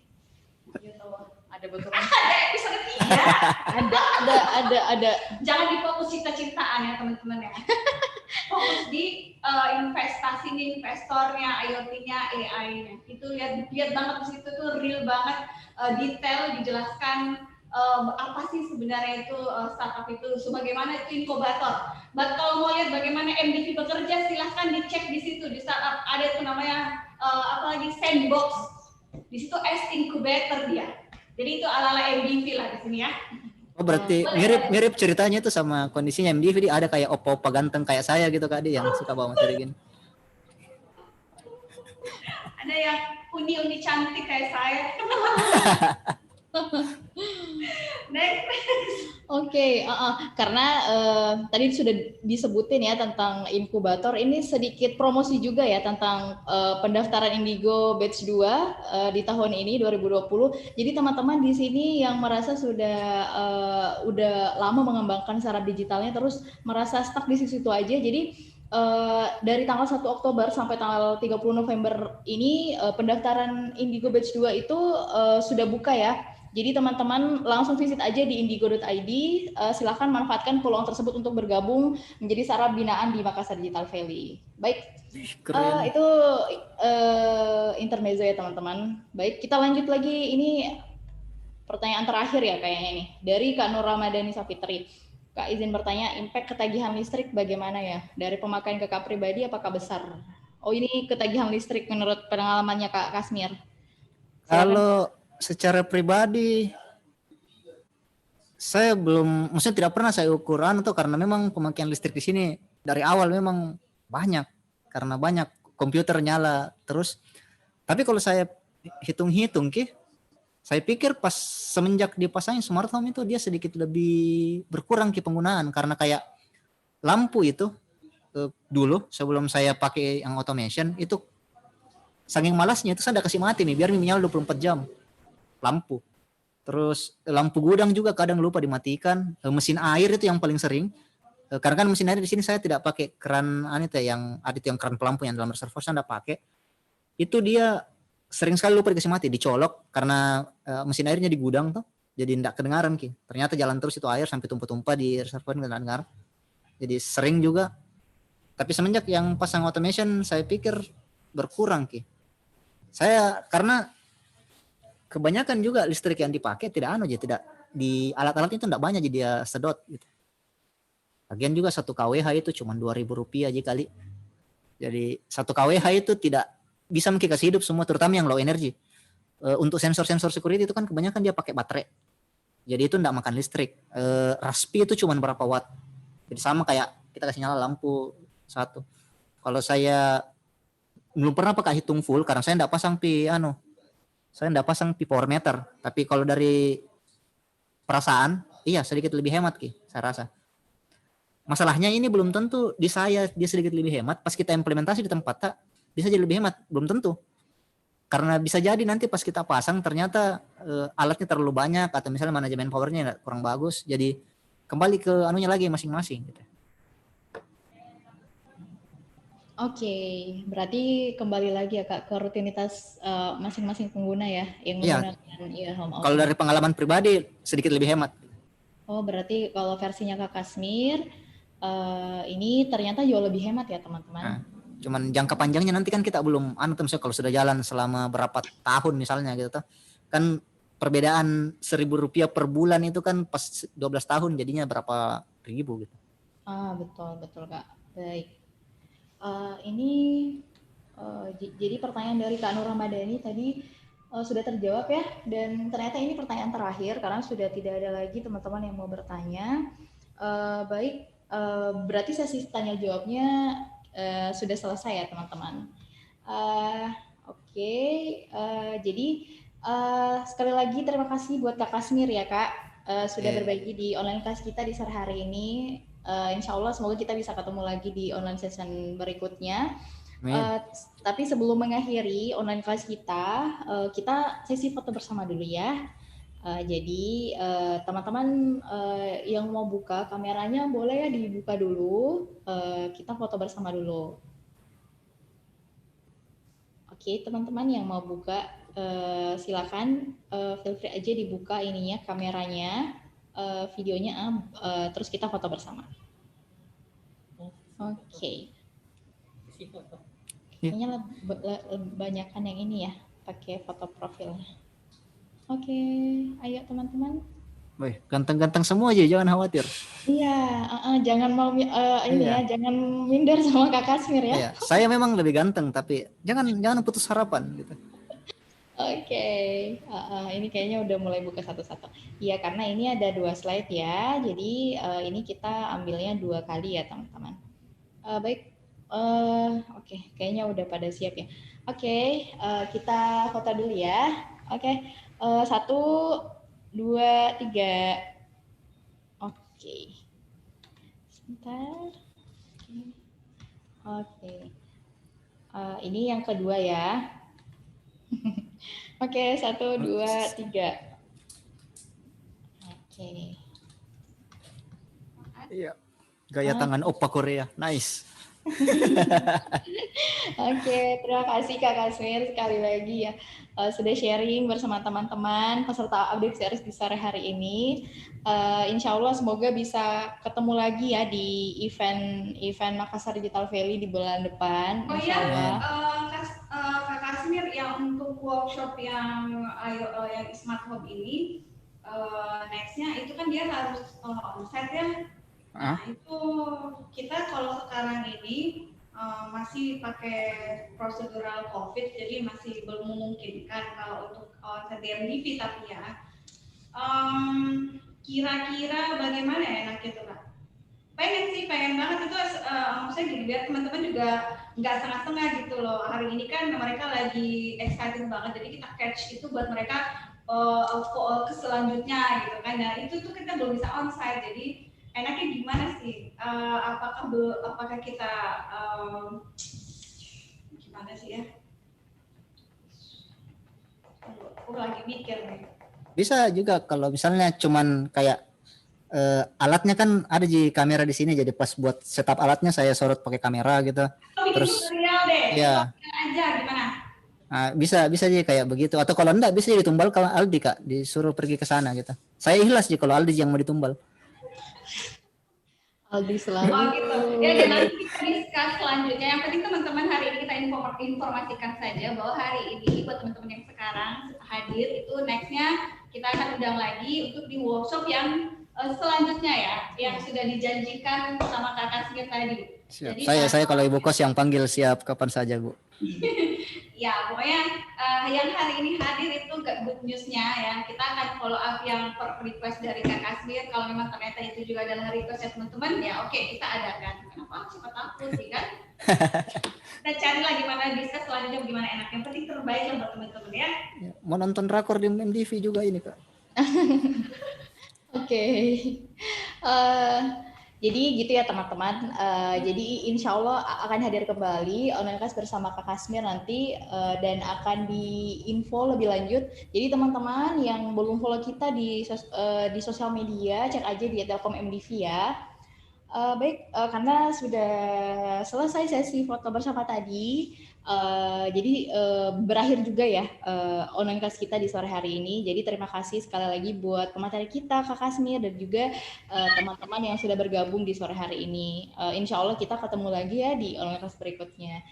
Gitu. Ada betul. Ada episode 3. Ada. Jangan difokus cinta-cintaan ya teman-teman ya. Fokus di investasinya, investornya, IoT-nya, AI-nya. Itu lihat banget di situ tuh real banget, detail dijelaskan apa sih sebenarnya itu startup itu, sebagaimana itu inkubator. Kalau mau lihat bagaimana MDV bekerja, silahkan dicek di situ di startup. Ada tuh namanya apalagi sandbox. Di situ S incubator dia. Jadi itu ala-ala MDV lah di sini ya. Oh berarti mirip ceritanya itu sama kondisinya MDV, ada kayak opa-opa ganteng kayak saya gitu Kak Adi yang suka bawa materi gini. Ada yang uni-uni cantik kayak saya. Next. Oke, karena tadi sudah disebutin ya tentang inkubator, ini sedikit promosi juga ya tentang pendaftaran Indigo Batch 2 di tahun ini 2020. Jadi teman-teman di sini yang merasa udah lama mengembangkan startup digitalnya terus merasa stuck di situ aja. Jadi dari tanggal 1 Oktober sampai tanggal 30 November ini pendaftaran Indigo Batch 2 itu sudah buka ya. Jadi teman-teman langsung visit aja di indigo.id, silahkan manfaatkan peluang tersebut untuk bergabung menjadi startup binaan di Makassar Digital Valley. Baik, itu intermezzo ya teman-teman. Baik, kita lanjut lagi, ini pertanyaan terakhir ya kayaknya nih, dari Kak Nur Ramadhani Safitri. Kak izin bertanya, impact ketagihan listrik bagaimana ya? Dari pemakaian kakak pribadi apakah besar? Oh ini ketagihan listrik menurut pengalamannya Kak Kasmir. Kalau secara pribadi saya belum, maksudnya tidak pernah saya ukuran atau karena memang pemakaian listrik di sini dari awal memang banyak karena banyak komputer nyala terus. Tapi kalau saya hitung-hitung saya pikir pas semenjak dipasangin smart home itu dia sedikit lebih berkurang penggunaan karena kayak lampu itu dulu sebelum saya pakai yang automation itu saking malasnya itu saya udah kasih mati nih biar menyala 24 jam. Lampu. Terus lampu gudang juga kadang lupa dimatikan. Mesin air itu yang paling sering. Karena kan mesin air di sini saya tidak pakai keran yang ada yang keran pelampu yang dalam reservoir saya tidak pakai. Itu dia sering sekali lupa dikasih mati, dicolok karena mesin airnya di gudang tuh. Jadi tidak kedengaran Ternyata jalan terus itu air sampai tumpah-tumpah di reservoir tidak dengar. Jadi sering juga. Tapi semenjak yang pasang automation saya pikir berkurang Saya karena kebanyakan juga listrik yang dipakai tidak di alat-alat itu tidak banyak jadi dia sedot gitu. Lagian juga 1 kWh itu cuma Rp2.000 aja kali. Jadi 1 kWh itu tidak bisa kasih hidup semua terutama yang low energy. Untuk sensor-sensor security itu kan kebanyakan dia pakai baterai. Jadi itu tidak makan listrik. Raspi itu cuma berapa watt. Jadi sama kayak kita kasih nyala lampu 1. Kalau saya belum pernah pakai hitung full karena saya tidak pasang saya tidak pasang power meter, tapi kalau dari perasaan, iya sedikit lebih hemat saya rasa. Masalahnya ini belum tentu di saya dia sedikit lebih hemat, pas kita implementasi di tempat bisa jadi lebih hemat, belum tentu. Karena bisa jadi nanti pas kita pasang ternyata alatnya terlalu banyak atau misalnya manajemen powernya kurang bagus, jadi kembali ke anunya lagi masing-masing gitu. Oke, berarti kembali lagi ya Kak ke rutinitas masing-masing pengguna ya yang menggunakan home office. Kalau dari pengalaman pribadi sedikit lebih hemat. Oh, berarti kalau versinya Kak Kasmir ini ternyata jauh lebih hemat ya teman-teman. Cuman jangka panjangnya nanti kan kita belum misalnya kalau sudah jalan selama berapa tahun misalnya gitu kan perbedaan Rp1.000 per bulan itu kan pas 12 tahun jadinya berapa ribu gitu. Betul Kak. Baik. Ini jadi pertanyaan dari Kak Nur Ramadhani tadi sudah terjawab ya, dan ternyata ini pertanyaan terakhir karena sudah tidak ada lagi teman-teman yang mau bertanya. Baik, berarti sesi tanya jawabnya sudah selesai ya teman-teman. Oke, jadi sekali lagi terima kasih buat Kak Kasmir ya Kak sudah berbagi di online class kita di sore hari ini. Insya Allah semoga kita bisa ketemu lagi di online session berikutnya. Tapi sebelum mengakhiri online class kita, kita sesi foto bersama dulu ya. Jadi teman-teman yang mau buka kameranya boleh ya dibuka dulu. Kita foto bersama dulu. Oke, teman-teman yang mau buka, silakan feel free aja dibuka ininya kameranya, videonya, terus kita foto bersama. Oke. Kayaknya banyakan yang ini ya, pakai foto profilnya. Oke, ayo teman-teman. Wih, ganteng-ganteng semua aja, jangan khawatir. Iya, jangan mau ini Iya. ya, jangan minder sama Kak Kasmir ya. Iya, saya memang lebih ganteng, tapi jangan putus harapan gitu. Oke, ini kayaknya udah mulai buka satu-satu. Iya, karena ini ada 2 slide ya, jadi ini kita ambilnya 2 kali ya teman-teman. Baik, oke, kayaknya udah pada siap ya. Oke, kita foto dulu ya. Oke, 1, 2, 3. Oke, sebentar. Oke, ini yang kedua ya. Oke, 1, 2, 3. Oke. Iya. Gaya tangan opa Korea, nice. Oke, terima kasih Kak Kasmir sekali lagi ya sudah sharing bersama teman-teman peserta update series di sore hari ini. Insya Allah semoga bisa ketemu lagi ya di event Makassar Digital Valley di bulan depan. Oh Insya Allah. iya, Kak Kasmir yang untuk workshop yang Smart Home ini, nextnya itu kan dia harus onsite ya. Nah itu kita kalau sekarang ini masih pakai prosedural COVID, jadi masih belum memungkinkan kalau untuk onsite di MDV, tapi ya kira-kira bagaimana ya enaknya tuh Kak? Pengen banget itu, maksudnya gitu biar teman-teman juga nggak setengah-setengah gitu loh. Hari ini kan mereka lagi excited banget, jadi kita catch itu buat mereka ke selanjutnya gitu kan. Nah itu tuh kita belum bisa onsite, jadi enaknya gimana sih? Apakah kita gimana sih ya? Aku lagi mikir nih. Bisa juga kalau misalnya cuman kayak alatnya kan ada di kamera di sini, jadi pas buat setup alatnya saya sorot pakai kamera gitu. Terus tutorial deh. Ya. Aja gimana? Nah, bisa aja kayak begitu, atau kalau enggak bisa ditumbal kalau Aldi Kak, disuruh pergi ke sana gitu. Saya ikhlas sih kalau Aldi yang mau ditumbal. Aldi selalu. Oh gitu. Ya nanti kita discuss selanjutnya. Yang penting teman-teman hari ini kita informasikan saja bahwa hari ini buat teman-teman yang sekarang hadir itu nextnya kita akan undang lagi untuk di workshop yang selanjutnya ya, yang sudah dijanjikan sama Kakak Smir tadi. Siap. Jadi, Saya kalau Ibu Kos yang panggil siap kapan saja Bu. Ya pokoknya yang hari ini hadir itu good newsnya ya, kita akan follow up yang request dari Kakak Smir. Kalau memang ternyata itu juga adalah request ya teman-teman, ya oke, kita adakan. Kenapa? Siapa takut sih kan? Kita carilah gimana bisa selanjutnya gimana enak. Yang penting terbaik lah buat teman-teman ya. Mau nonton rakor di MDV juga ini Kak. Oke. Jadi gitu ya teman-teman. Jadi insya Allah akan hadir kembali online class bersama Kak Kasmir nanti dan akan diinfo lebih lanjut. Jadi teman-teman yang belum follow kita di sosial media, cek aja di Telkom MDV ya. Baik, karena sudah selesai sesi foto bersama tadi, jadi berakhir juga ya online class kita di sore hari ini. Jadi terima kasih sekali lagi buat pemateri kita, Kak Kasmir, dan juga teman-teman yang sudah bergabung di sore hari ini. Insya Allah kita ketemu lagi ya di online class berikutnya.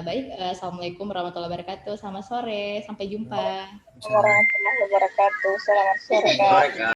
Baik, Assalamualaikum warahmatullahi wabarakatuh. Selamat sore, sampai jumpa. Warahmatullahi wabarakatuh. Selamat sore.